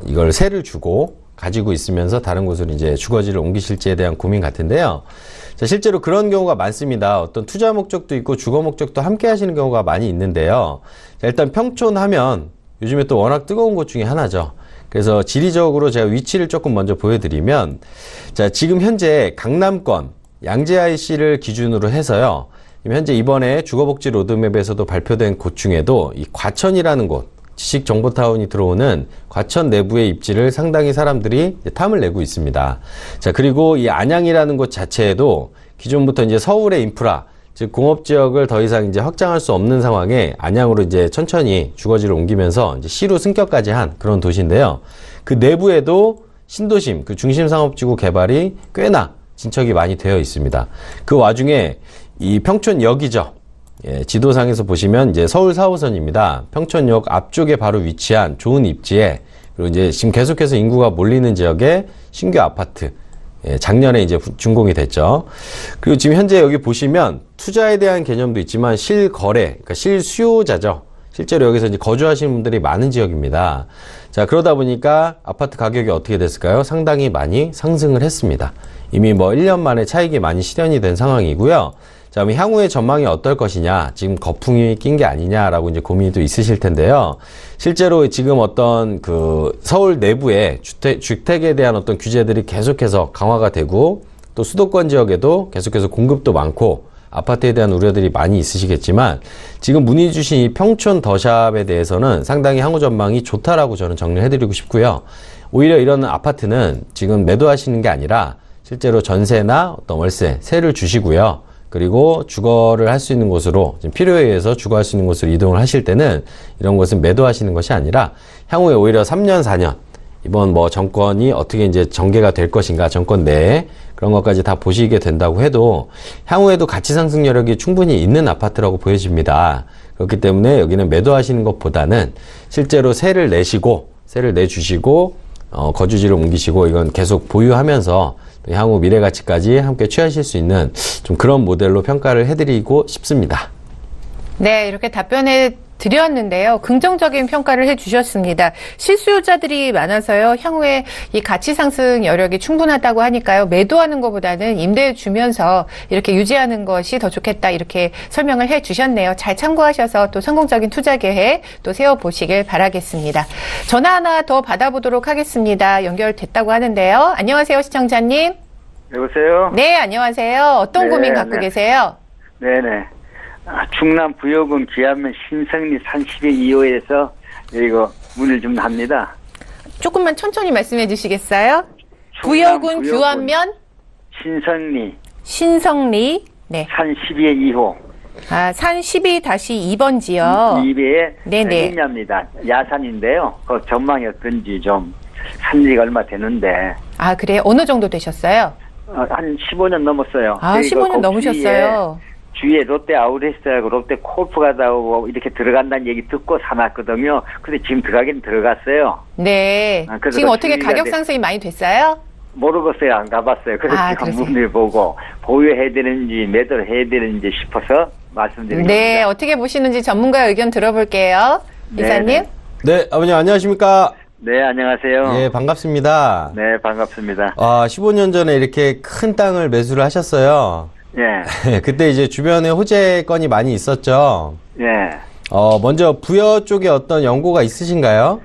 이걸 세를 주고 가지고 있으면서 다른 곳으로 이제 주거지를 옮기실지에 대한 고민 같은데요. 자, 실제로 그런 경우가 많습니다. 어떤 투자 목적도 있고 주거 목적도 함께 하시는 경우가 많이 있는데요. 자, 일단 평촌 하면 요즘에 또 워낙 뜨거운 곳 중에 하나죠. 그래서 지리적으로 제가 위치를 조금 먼저 보여드리면, 자, 지금 현재 강남권 양재-IC를 기준으로 해서요. 현재 이번에 주거복지 로드맵에서도 발표된 곳 중에도 이 과천이라는 곳, 지식정보타운이 들어오는 과천 내부의 입지를 상당히 사람들이 탐을 내고 있습니다. 자, 그리고 이 안양이라는 곳 자체에도 기존부터 이제 서울의 인프라, 즉 공업지역을 더 이상 이제 확장할 수 없는 상황에 안양으로 이제 천천히 주거지를 옮기면서 이제 시로 승격까지 한 그런 도시인데요. 그 내부에도 신도심, 그 중심상업지구 개발이 꽤나 진척이 많이 되어 있습니다. 그 와중에 이 평촌역이죠. 예, 지도상에서 보시면 이제 서울 4호선입니다. 평촌역 앞쪽에 바로 위치한 좋은 입지에, 그리고 이제 지금 계속해서 인구가 몰리는 지역에 신규 아파트, 예, 작년에 이제 준공이 됐죠. 그리고 지금 현재 여기 보시면 투자에 대한 개념도 있지만 실거래, 그러니까 실수요자죠. 실제로 여기서 이제 거주하시는 분들이 많은 지역입니다. 자, 그러다 보니까 아파트 가격이 어떻게 됐을까요? 상당히 많이 상승을 했습니다. 이미 뭐 1년 만에 차익이 많이 실현이 된 상황이고요. 자, 그럼 향후의 전망이 어떨 것이냐, 지금 거품이 낀 게 아니냐라고 이제 고민이 또 있으실 텐데요. 실제로 지금 어떤 그 서울 내부에 주택에 대한 어떤 규제들이 계속해서 강화가 되고 또 수도권 지역에도 계속해서 공급도 많고 아파트에 대한 우려들이 많이 있으시겠지만 지금 문의 주신 이 평촌 더샵에 대해서는 상당히 향후 전망이 좋다라고 저는 정리를 해드리고 싶고요. 오히려 이런 아파트는 지금 매도하시는 게 아니라 실제로 전세나 어떤 월세, 세를 주시고요. 그리고 주거를 할 수 있는 곳으로 필요에 의해서 주거할 수 있는 곳으로 이동을 하실 때는 이런 것은 매도하시는 것이 아니라 향후에 오히려 3년, 4년 이번 뭐 정권이 어떻게 이제 전개가 될 것인가 정권 내에 그런 것까지 다 보시게 된다고 해도 향후에도 가치 상승 여력이 충분히 있는 아파트라고 보여집니다. 그렇기 때문에 여기는 매도하시는 것보다는 실제로 세를 내주시고 거주지를 옮기시고 이건 계속 보유하면서 향후 미래 가치까지 함께 취하실 수 있는 좀 그런 모델로 평가를 해드리고 싶습니다. 네, 이렇게 답변해 드렸는데요. 긍정적인 평가를 해주셨습니다. 실수요자들이 많아서요. 향후에 이 가치 상승 여력이 충분하다고 하니까요. 매도하는 것보다는 임대해 주면서 이렇게 유지하는 것이 더 좋겠다. 이렇게 설명을 해주셨네요. 잘 참고하셔서 또 성공적인 투자 계획 또 세워보시길 바라겠습니다. 전화 하나 더 받아보도록 하겠습니다. 연결됐다고 하는데요. 안녕하세요, 시청자님. 여보세요? 네, 안녕하세요. 어떤 고민 갖고 계세요? 네네. 충남 부여군 귀암면 신성리 산 12호에서 이거 문을 좀 합니다. 조금만 천천히 말씀해 주시겠어요? 부여군 규암면 신성리 네. 산 12호. 산 12-2번지요. 2배에 네네. 해녀입니다. 야산인데요. 그 전망이 어떤지 좀 산지가 얼마 되는데. 아, 그래요? 어느 정도 되셨어요? 한 15년 넘었어요. 15년 넘으셨어요. 주위에 롯데 아울렛하고 롯데 코프 가다 오고 이렇게 들어간다는 얘기 듣고 사놨거든요. 근데 지금 들어가긴 들어갔어요. 네. 지금 어떻게 가격 상승이 많이 됐어요? 모르겠어요. 안 가봤어요. 그래서 지금 그러세요? 문을 보고 보유해야 되는지 매도를 해야 되는지 싶어서 말씀드립니다. 네. 어떻게 보시는지 전문가의 의견 들어볼게요. 이사님. 네, 아버님 안녕하십니까? 네, 안녕하세요. 예, 반갑습니다. 네, 반갑습니다. 15년 전에 이렇게 큰 땅을 매수를 하셨어요. 예. 그때 이제 주변에 호재 건이 많이 있었죠. 예. 먼저 부여 쪽에 어떤 연고가 있으신가요?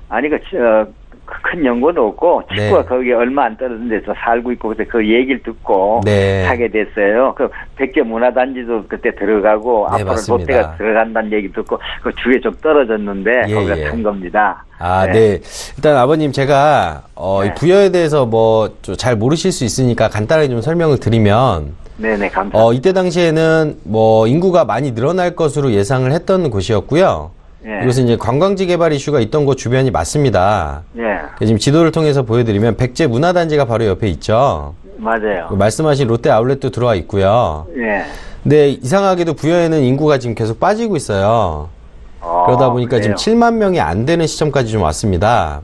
아니, 큰 연고는 없고, 친구가 네. 거기 얼마 안 떨어진 데서 살고 있고, 그래서 그 얘기를 듣고 네. 사게 됐어요. 그 백제 문화단지도 그때 들어가고, 네, 앞으로 맞습니다. 롯데가 들어간다는 얘기 듣고, 그 주위에 좀 떨어졌는데, 예, 거기가 예. 산 겁니다. 네. 일단 아버님 제가 이 부여에 대해서 뭐 잘 모르실 수 있으니까 간단하게 좀 설명을 드리면 네네, 감사합니다. 이때 당시에는 뭐 인구가 많이 늘어날 것으로 예상을 했던 곳이었고요. 예. 이것은 이제 관광지 개발 이슈가 있던 곳 주변이 맞습니다. 예, 지금 지도를 통해서 보여드리면 백제 문화단지가 바로 옆에 있죠. 맞아요. 말씀하신 롯데 아울렛도 들어와 있고요. 예. 근데 이상하게도 부여에는 인구가 지금 계속 빠지고 있어요. 그러다 보니까 그래요. 지금 7만 명이 안 되는 시점까지 좀 왔습니다.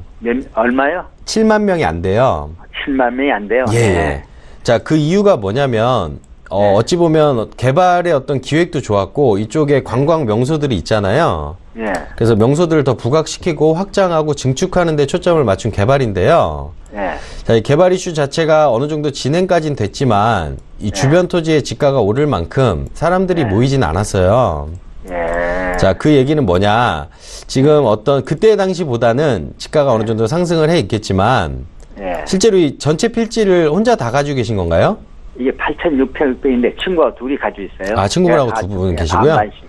얼마요? 7만 명이 안 돼요. 7만 명이 안 돼요? 예, 예. 자, 그 이유가 뭐냐면, 어찌 보면 개발의 어떤 기획도 좋았고, 이쪽에 관광 명소들이 있잖아요. 예. 그래서 명소들을 더 부각시키고 확장하고 증축하는 데 초점을 맞춘 개발인데요. 예. 자, 이 개발 이슈 자체가 어느 정도 진행까지는 됐지만, 이 주변 토지의 지가가 오를 만큼 사람들이 모이진 않았어요. 예. 자, 그 얘기는 뭐냐. 지금 그때 당시보다는 지가가 어느 정도 상승을 해 있겠지만, 예. 실제로 이 전체 필지를 혼자 다 가지고 계신 건가요? 이게 8,600평인데 친구가 둘이 가지고 있어요. 친구분하고 두 분 계시고요? 반반씩.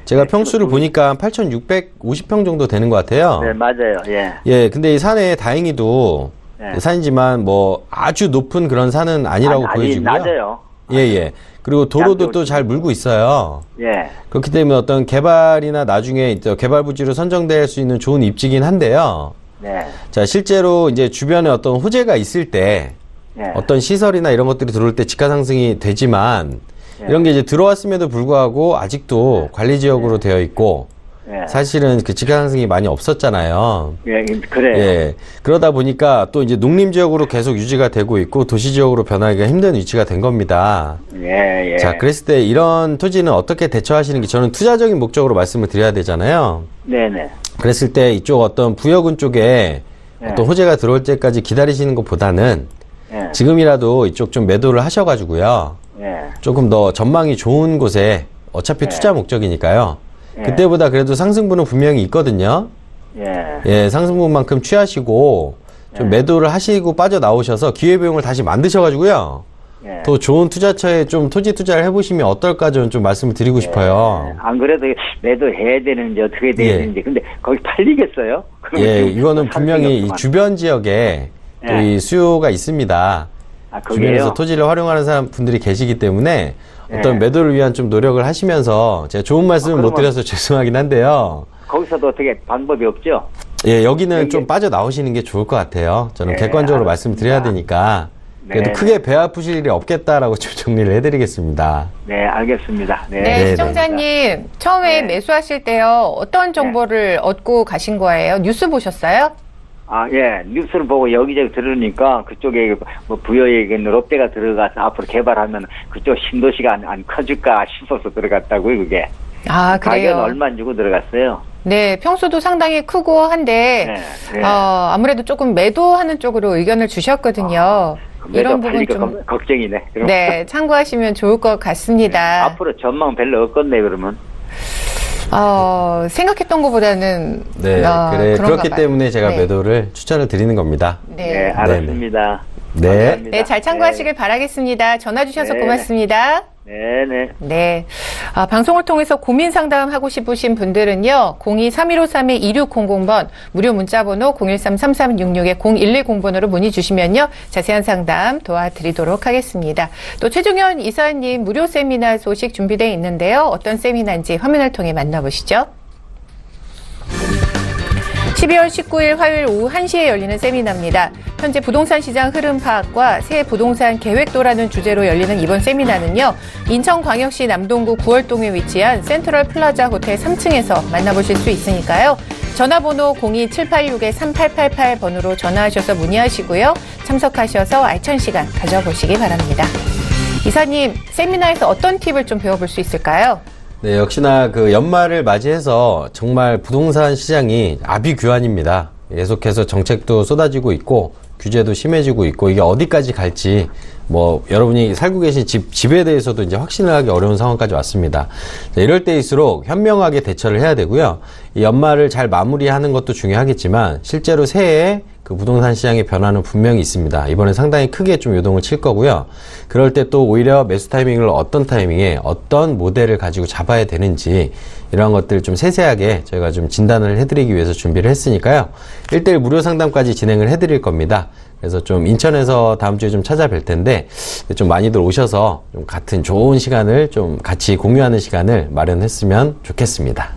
제가 네, 평수를 보니까 8,650평 정도 되는 것 같아요. 네, 맞아요. 예. 예, 근데 이 산에 다행히도 네. 산이지만 뭐 아주 높은 그런 산은 아니라고 보여지고요. 낮아요. 예, 예. 그리고 도로도 또 잘 물고 있어요. 예. 그렇기 때문에 어떤 개발이나 나중에 개발 부지로 선정될 수 있는 좋은 입지긴 한데요. 네. 자, 실제로 이제 주변에 어떤 호재가 있을 때 예. 어떤 시설이나 이런 것들이 들어올 때 지가 상승이 되지만 예. 이런 게 이제 들어왔음에도 불구하고 아직도 관리 지역으로 되어 있고 예. 사실은 그 집값 상승이 많이 없었잖아요. 예, 그래요. 예. 그러다 보니까 또 이제 농림 지역으로 계속 유지가 되고 있고 도시 지역으로 변하기가 힘든 위치가 된 겁니다. 예, 예. 자, 그랬을 때 이런 토지는 어떻게 대처하시는 게 저는 투자적인 목적으로 말씀을 드려야 되잖아요. 네네. 그랬을 때 이쪽 어떤 부여군 쪽에 네. 어떤 호재가 들어올 때까지 기다리시는 것보다는 예. 지금이라도 이쪽 좀 매도를 하셔가지고요. 예. 조금 더 전망이 좋은 곳에 어차피 네. 투자 목적이니까요. 네. 그때보다 그래도 상승분은 분명히 있거든요. 예. 예, 상승분만큼 취하시고 좀 매도를 하시고 빠져나오셔서 기회비용을 다시 만드셔가지고요. 예. 더 좋은 투자처에 좀 토지 투자를 해보시면 어떨까 좀 말씀을 드리고 싶어요. 안 그래도 매도해야 되는지 어떻게 돼야 예. 되는지. 근데 거기 팔리겠어요? 그러면 예, 지금 이거는 분명히 이 없구만. 주변 지역에 또 예. 이 수요가 있습니다. 아, 주변에서 거기에요? 토지를 활용하는 분들이 계시기 때문에 어떤 예. 매도를 위한 좀 노력을 하시면서 제가 좋은 말씀을 못 그러면- 드려서 죄송하긴 한데요. 거기서도 어떻게 방법이 없죠? 예, 여기는 여기- 좀 빠져나오시는 게 좋을 것 같아요. 저는 네, 객관적으로 알겠습니다. 말씀드려야 되니까. 그래도 네. 크게 배 아프실 일이 없겠다라고 좀 정리를 해드리겠습니다. 네, 알겠습니다. 네. 네, 네, 시청자님, 처음에 네. 매수하실 때요, 어떤 정보를 얻고 가신 거예요? 뉴스 보셨어요? 아, 예. 뉴스를 보고 여기저기 들으니까 그쪽에 뭐 부여에게 롯데가 들어가서 앞으로 개발하면 그쪽 신도시가 안 커질까 싶어서 들어갔다고요, 그게. 아, 가격은 그래요? 얼마 주고 들어갔어요? 네, 평수도 상당히 크고 한데, 네, 네. 아무래도 조금 매도하는 쪽으로 의견을 주셨거든요. 이런 부분 좀, 걱정이네. 그럼. 네, 참고하시면 좋을 것 같습니다. 앞으로 전망 별로 없겠네, 그러면. 생각했던 것보다는, 네, 그런가 그렇기 봐요. 때문에 제가 네. 매도를 추천을 드리는 겁니다. 네, 네. 알았습니다. 네. 감사합니다. 네, 잘 참고하시길 바라겠습니다. 전화 주셔서 네. 고맙습니다. 네, 네. 네. 방송을 통해서 고민 상담하고 싶으신 분들은요, 02-3153-2600번, 무료 문자번호 013-3366-0110번으로 문의 주시면요, 자세한 상담 도와드리도록 하겠습니다. 또 최종현 이사님 무료 세미나 소식 준비되어 있는데요. 어떤 세미나인지 화면을 통해 만나보시죠. 12월 19일 화요일 오후 1시에 열리는 세미나입니다. 현재 부동산 시장 흐름 파악과 새 부동산 계획도라는 주제로 열리는 이번 세미나는요. 인천광역시 남동구 구월동에 위치한 센트럴 플라자 호텔 3층에서 만나보실 수 있으니까요. 전화번호 02-786-3888번으로 전화하셔서 문의하시고요. 참석하셔서 알찬 시간 가져보시기 바랍니다. 이사님, 세미나에서 어떤 팁을 좀 배워볼 수 있을까요? 네, 역시나 그 연말을 맞이해서 정말 부동산 시장이 아비규환입니다. 계속해서 정책도 쏟아지고 있고 규제도 심해지고 있고 이게 어디까지 갈지 뭐 여러분이 살고 계신 집에 대해서도 이제 확신을 하기 어려운 상황까지 왔습니다. 이럴 때일수록 현명하게 대처를 해야 되고요. 이 연말을 잘 마무리하는 것도 중요하겠지만 실제로 새해에 그 부동산 시장의 변화는 분명히 있습니다. 이번에 상당히 크게 좀 요동을 칠 거고요. 그럴 때 또 오히려 매수 타이밍을 어떤 타이밍에 어떤 모델을 가지고 잡아야 되는지 이런 것들 좀 세세하게 저희가 좀 진단을 해드리기 위해서 준비를 했으니까요. 1대1 무료 상담까지 진행을 해드릴 겁니다. 그래서 좀 인천에서 다음 주에 좀 찾아뵐 텐데 좀 많이들 오셔서 좀 같은 좋은 시간을 좀 같이 공유하는 시간을 마련했으면 좋겠습니다.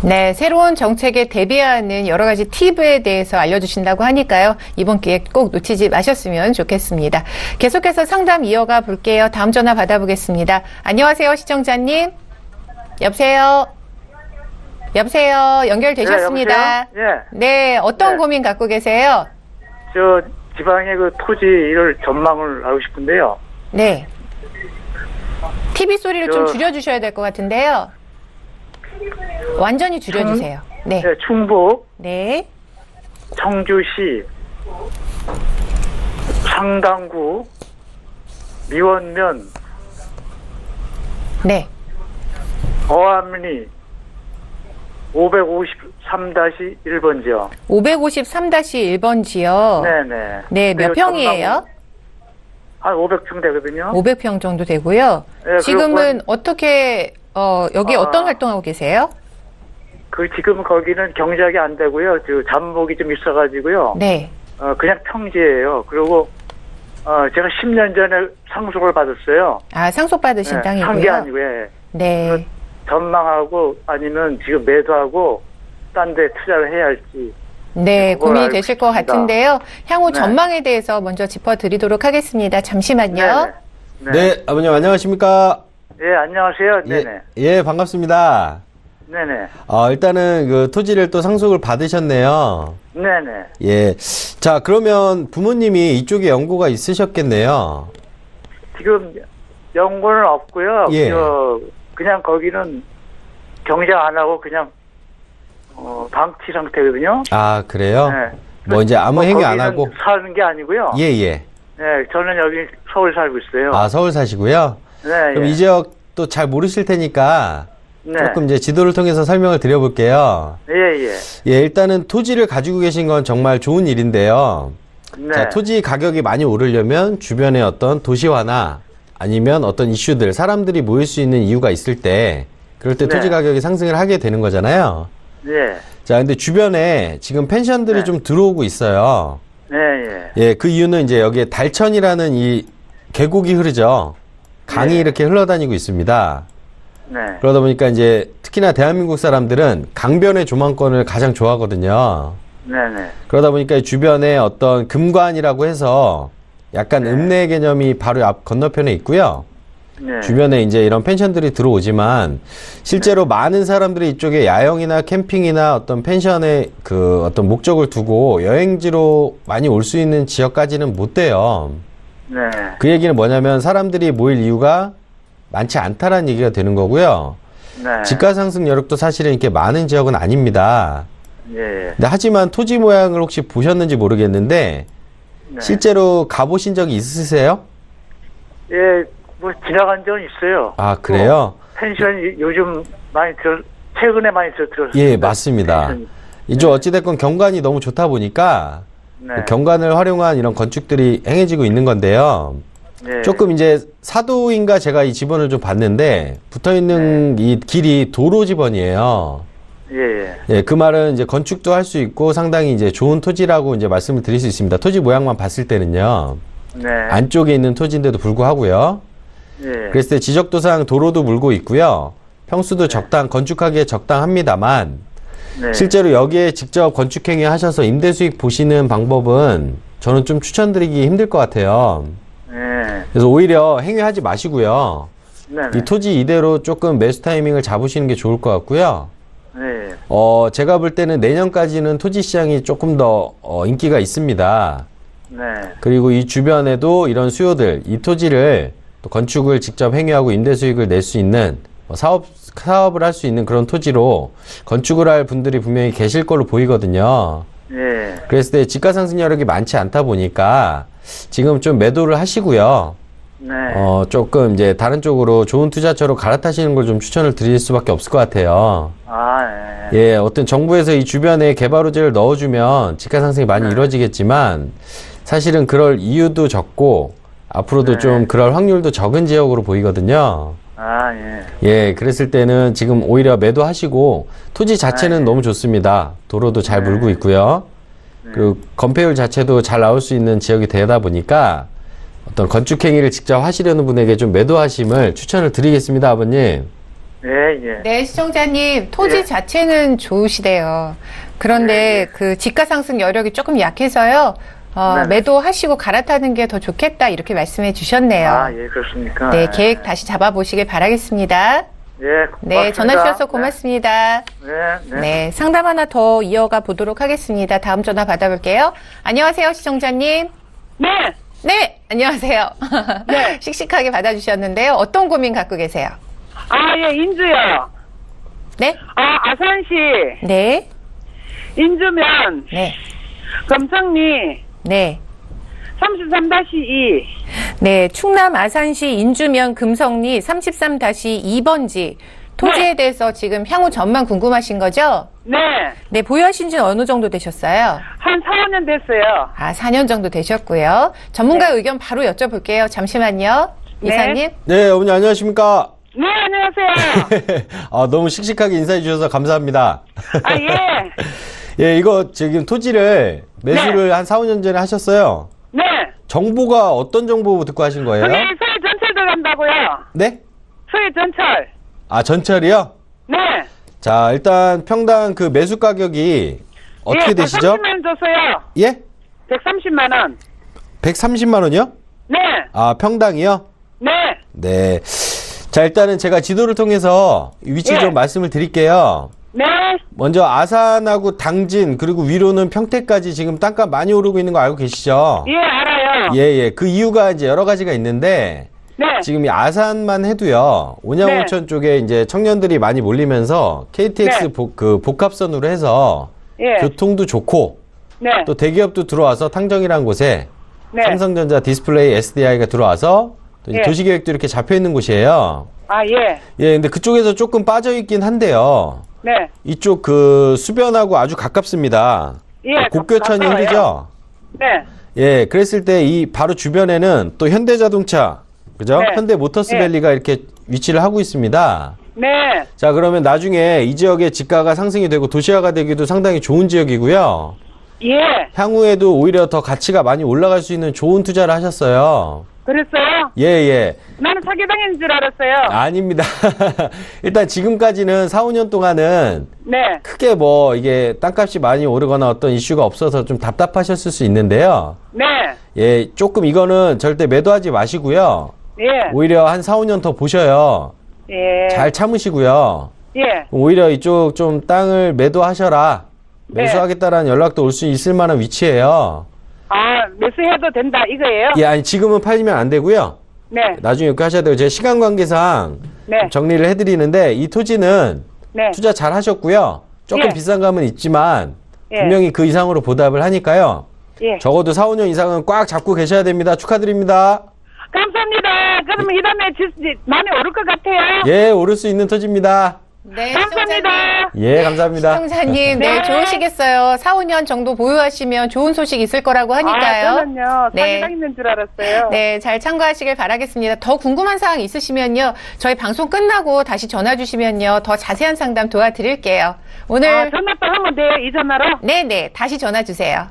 네, 새로운 정책에 대비하는 여러 가지 팁에 대해서 알려주신다고 하니까요. 이번 기회 꼭 놓치지 마셨으면 좋겠습니다. 계속해서 상담 이어가 볼게요. 다음 전화 받아보겠습니다. 안녕하세요, 시청자님. 여보세요? 여보세요? 연결되셨습니다. 네, 여보세요? 네, 어떤 네. 고민 갖고 계세요? 저 지방의 그 토지를 전망을 알고 싶은데요. 네. TV 소리를 좀 저- 줄여주셔야 될 것 같은데요. 완전히 줄여주세요. 네. 네, 충북 네. 청주시 상당구 미원면 네. 어암리 553-1번지요. 553-1번 지역. 네네. 네, 몇 평이에요? 한 500평 되거든요. 500평 정도 되고요. 네, 지금은 어떻게, 여기 어떤 활동하고 계세요? 그 지금 거기는 경작이 안 되고요. 저 잠복이 좀 있어가지고요. 네. 그냥 평지예요. 그리고 제가 10년 전에 상속을 받았어요. 아, 상속받으신 땅이고요. 산 게 아니고 예. 네. 전망하고 아니면 지금 매도하고 딴 데 투자를 해야 할지. 네, 그걸 고민이 알고 되실 것 싶습니다. 같은데요. 향후 네. 전망에 대해서 먼저 짚어드리도록 하겠습니다. 잠시만요. 네네. 네, 아버님 안녕하십니까? 예, 안녕하세요. 예, 네네. 예, 반갑습니다. 네네. 일단은 그 토지를 또 상속을 받으셨네요. 네네. 예. 자, 그러면 부모님이 이쪽에 연고가 있으셨겠네요. 지금 연고는 없고요. 예. 그냥 거기는 경작 안 하고 그냥 방치 상태거든요. 아, 그래요? 네. 뭐 이제 아무 행위 안 하고? 거기는 사는 게 아니고요. 예, 예. 네, 저는 여기 서울 살고 있어요. 아, 서울 사시고요? 네. 그럼 예. 이 지역 또 잘 모르실 테니까 네. 조금 이제 지도를 통해서 설명을 드려볼게요. 예, 예. 예, 일단은 토지를 가지고 계신 건 정말 좋은 일인데요. 네. 자, 토지 가격이 많이 오르려면 주변에 어떤 도시화나 아니면 어떤 이슈들, 사람들이 모일 수 있는 이유가 있을 때, 그럴 때 네. 토지 가격이 상승을 하게 되는 거잖아요. 예. 자, 근데 주변에 지금 펜션들이 네. 좀 들어오고 있어요. 네, 예. 예, 그 이유는 이제 여기에 달천이라는 이 계곡이 흐르죠. 강이 네. 이렇게 흘러다니고 있습니다. 네. 그러다 보니까 이제 특히나 대한민국 사람들은 강변의 조망권을 가장 좋아하거든요. 네네. 그러다 보니까 주변에 어떤 금관이라고 해서 약간 네. 읍내 개념이 바로 앞 건너편에 있고요. 네. 주변에 이제 이런 펜션들이 들어오지만 실제로 많은 사람들이 이쪽에 야영이나 캠핑이나 어떤 펜션의 그 어떤 목적을 두고 여행지로 많이 올 수 있는 지역까지는 못 돼요. 네. 그 얘기는 뭐냐면 사람들이 모일 이유가 많지 않다라는 얘기가 되는 거고요. 네. 집가 상승 여력도 사실은 이렇게 많은 지역은 아닙니다. 예. 근데 하지만 토지 모양을 혹시 보셨는지 모르겠는데 네. 실제로 가보신 적이 있으세요? 예, 뭐 지나간 적은 있어요. 아, 그래요? 펜션 요즘 최근에 많이 들었어요. 예, 맞습니다. 이쪽 어찌됐건 경관이 너무 좋다 보니까 네. 그 경관을 활용한 이런 건축들이 행해지고 있는 건데요. 네. 조금 이제 사도인가 제가 이 지번을 좀 봤는데 붙어 있는 이 길이 도로 지번이에요. 예. 예, 그 말은 이제 건축도 할 수 있고 상당히 이제 좋은 토지라고 이제 말씀을 드릴 수 있습니다. 토지 모양만 봤을 때는요. 네. 안쪽에 있는 토지인데도 불구하고요. 예. 그랬을 때 지적도상 도로도 물고 있고요. 평수도 건축하기에 적당합니다만 네. 실제로 여기에 직접 건축행위 하셔서 임대 수익 보시는 방법은 저는 좀 추천드리기 힘들 것 같아요. 네. 그래서 오히려 행위하지 마시고요. 네. 이 토지 이대로 조금 매수 타이밍을 잡으시는 게 좋을 것 같고요. 네. 제가 볼 때는 내년까지는 토지 시장이 조금 더 인기가 있습니다. 네. 그리고 이 주변에도 이런 수요들, 이 토지를 또 건축을 직접 행위하고 임대 수익을 낼 수 있는 사업을 할 수 있는 그런 토지로 건축을 할 분들이 분명히 계실 걸로 보이거든요. 예. 그랬을 때 집가 상승 여력이 많지 않다 보니까 지금 좀 매도를 하시고요. 네. 조금 이제 다른 쪽으로 좋은 투자처로 갈아타시는 걸 좀 추천을 드릴 수밖에 없을 것 같아요. 아, 예. 예, 어떤 정부에서 이 주변에 개발 호재를 넣어주면 집가 상승이 많이 이루어지겠지만 사실은 그럴 이유도 적고 앞으로도 네. 좀 그럴 확률도 적은 지역으로 보이거든요. 아, 예. 예, 그랬을 때는 지금 오히려 매도하시고 토지 자체는 너무 좋습니다. 도로도 잘 물고 있고요. 그리고 건폐율 자체도 잘 나올 수 있는 지역이 되다 보니까 어떤 건축 행위를 직접 하시려는 분에게 좀 매도하심을 추천을 드리겠습니다, 아버님. 예, 예. 네, 시청자님, 토지 예. 자체는 좋으시대요. 그런데 그 집가 상승 여력이 조금 약해서요. 네네. 매도하시고 갈아타는 게 더 좋겠다 이렇게 말씀해 주셨네요. 아, 예, 그렇습니까? 네, 예. 계획 다시 잡아보시길 바라겠습니다. 예, 고맙습니다. 네, 전화 주셔서 고맙습니다. 네, 네. 네, 상담 하나 더 이어가 보도록 하겠습니다. 다음 전화 받아볼게요. 안녕하세요, 시청자님. 네. 네, 안녕하세요. 네. 씩씩하게 받아주셨는데요. 어떤 고민 갖고 계세요? 아, 예, 인주요. 네? 아, 아산시 네? 인주면 네. 금성리 네. 33-2. 네, 충남 아산시 인주면 금성리 33-2번지 토지에 대해서 지금 향후 전망 궁금하신 거죠? 네. 네, 보유하신 지는 어느 정도 되셨어요? 한 4년 됐어요. 아, 4년 정도 되셨고요. 전문가 의견 바로 여쭤볼게요. 잠시만요. 네. 이사님. 네, 어머니 안녕하십니까? 네, 안녕하세요. 너무 씩씩하게 인사해 주셔서 감사합니다. 아, 예. 예, 이거 지금 토지를 매수를 한 4, 5년 전에 하셨어요. 네. 정보가 어떤 정보 듣고 하신 거예요? 거기 서해 전철 들어간다고요. 네? 서해 전철. 아, 전철이요? 네. 자, 일단 평당 그 매수 가격이 어떻게 예, 되시죠? 130만 원 줬어요. 예? 130만 원. 130만 원이요? 네. 아, 평당이요? 네. 네. 자, 일단은 제가 지도를 통해서 위치 예. 좀 말씀을 드릴게요. 네. 먼저 아산하고 당진 그리고 위로는 평택까지 지금 땅값 많이 오르고 있는 거 알고 계시죠? 예, 알아요. 예. 그 이유가 이제 여러 가지가 있는데 네. 지금 이 아산만 해도요. 온양온천 쪽에 이제 청년들이 많이 몰리면서 KTX 네. 복합선으로 해서 예. 교통도 좋고 네. 또 대기업도 들어와서 탕정이라는 곳에 네. 삼성전자 디스플레이 SDI가 들어와서 또 이제 예. 도시계획도 이렇게 잡혀 있는 곳이에요. 아, 예. 예, 근데 그쪽에서 조금 빠져 있긴 한데요. 네. 이쪽 그 수변하고 아주 가깝습니다. 예. 곡교천이 가까워요. 흐르죠? 네. 예, 그랬을 때 이 바로 주변에는 또 현대자동차, 그죠? 네. 현대모터스밸리가 이렇게 위치를 하고 있습니다. 네. 자, 그러면 나중에 이 지역의 지가가 상승이 되고 도시화가 되기도 상당히 좋은 지역이고요. 예. 향후에도 오히려 더 가치가 많이 올라갈 수 있는 좋은 투자를 하셨어요. 그랬어요? 예. 나는 사기당인 줄 알았어요. 아닙니다. 일단 지금까지는 4, 5년 동안은 네. 크게 뭐 이게 땅값이 많이 오르거나 어떤 이슈가 없어서 좀 답답하셨을 수 있는데요. 네. 예, 조금 이거는 절대 매도하지 마시고요. 예. 오히려 한 4, 5년 더 보셔요. 예. 잘 참으시고요. 예. 오히려 이쪽 좀 땅을 매도하셔라. 네. 매수하겠다라는 연락도 올 수 있을 만한 위치예요. 아, 매수해도 된다 이거예요? 예, 아니 지금은 팔리면 안 되고요. 네. 나중에 그렇게 하셔야 되고 제가 시간 관계상 네. 좀 정리를 해드리는데 이 토지는 네. 투자 잘 하셨고요. 조금 예. 비싼 감은 있지만 예. 분명히 그 이상으로 보답을 하니까요. 예. 적어도 4, 5년 이상은 꽉 잡고 계셔야 됩니다. 축하드립니다. 감사합니다. 그러면 이 다음에 많이 오를 것 같아요. 예, 오를 수 있는 토지입니다. 네, 감사합니다. 예, 감사합니다. 시청자님, 네. 네, 좋으시겠어요. 4, 5년 정도 보유하시면 좋은 소식 있을 거라고 하니까요. 아, 저는요. 네. 사기당인 줄 알았어요. 네, 잘 참고하시길 바라겠습니다. 더 궁금한 사항 있으시면요. 저희 방송 끝나고 다시 전화 주시면요. 더 자세한 상담 도와드릴게요. 오늘 아, 전화 또 하면 돼요? 이 전화로? 네, 다시 전화 주세요.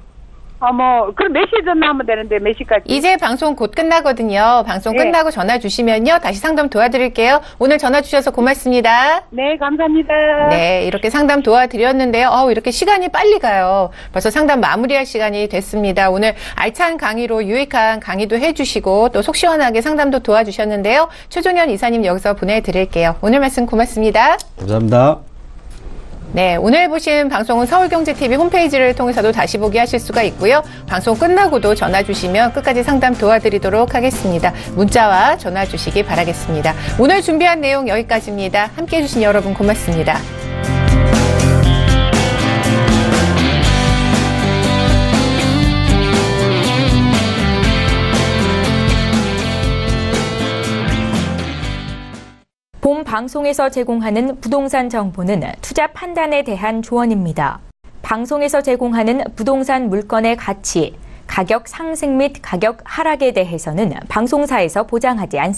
그럼 몇 시에 전화하면 되는데, 몇 시까지? 이제 방송 곧 끝나거든요. 방송 예. 끝나고 전화 주시면요. 다시 상담 도와드릴게요. 오늘 전화 주셔서 고맙습니다. 네, 감사합니다. 네, 이렇게 상담 도와드렸는데요. 이렇게 시간이 빨리 가요. 벌써 상담 마무리할 시간이 됐습니다. 오늘 알찬 강의로 유익한 강의도 해주시고 또 속 시원하게 상담도 도와주셨는데요. 최종현 이사님 여기서 보내드릴게요. 오늘 말씀 고맙습니다. 감사합니다. 네, 오늘 보신 방송은 서울경제TV 홈페이지를 통해서도 다시 보기 하실 수가 있고요. 방송 끝나고도 전화 주시면 끝까지 상담 도와드리도록 하겠습니다. 문자와 전화 주시기 바라겠습니다. 오늘 준비한 내용 여기까지입니다. 함께해 주신 여러분 고맙습니다. 본 방송에서 제공하는 부동산 정보는 투자 판단에 대한 조언입니다. 방송에서 제공하는 부동산 물건의 가치, 가격 상승 및 가격 하락에 대해서는 방송사에서 보장하지 않습니다.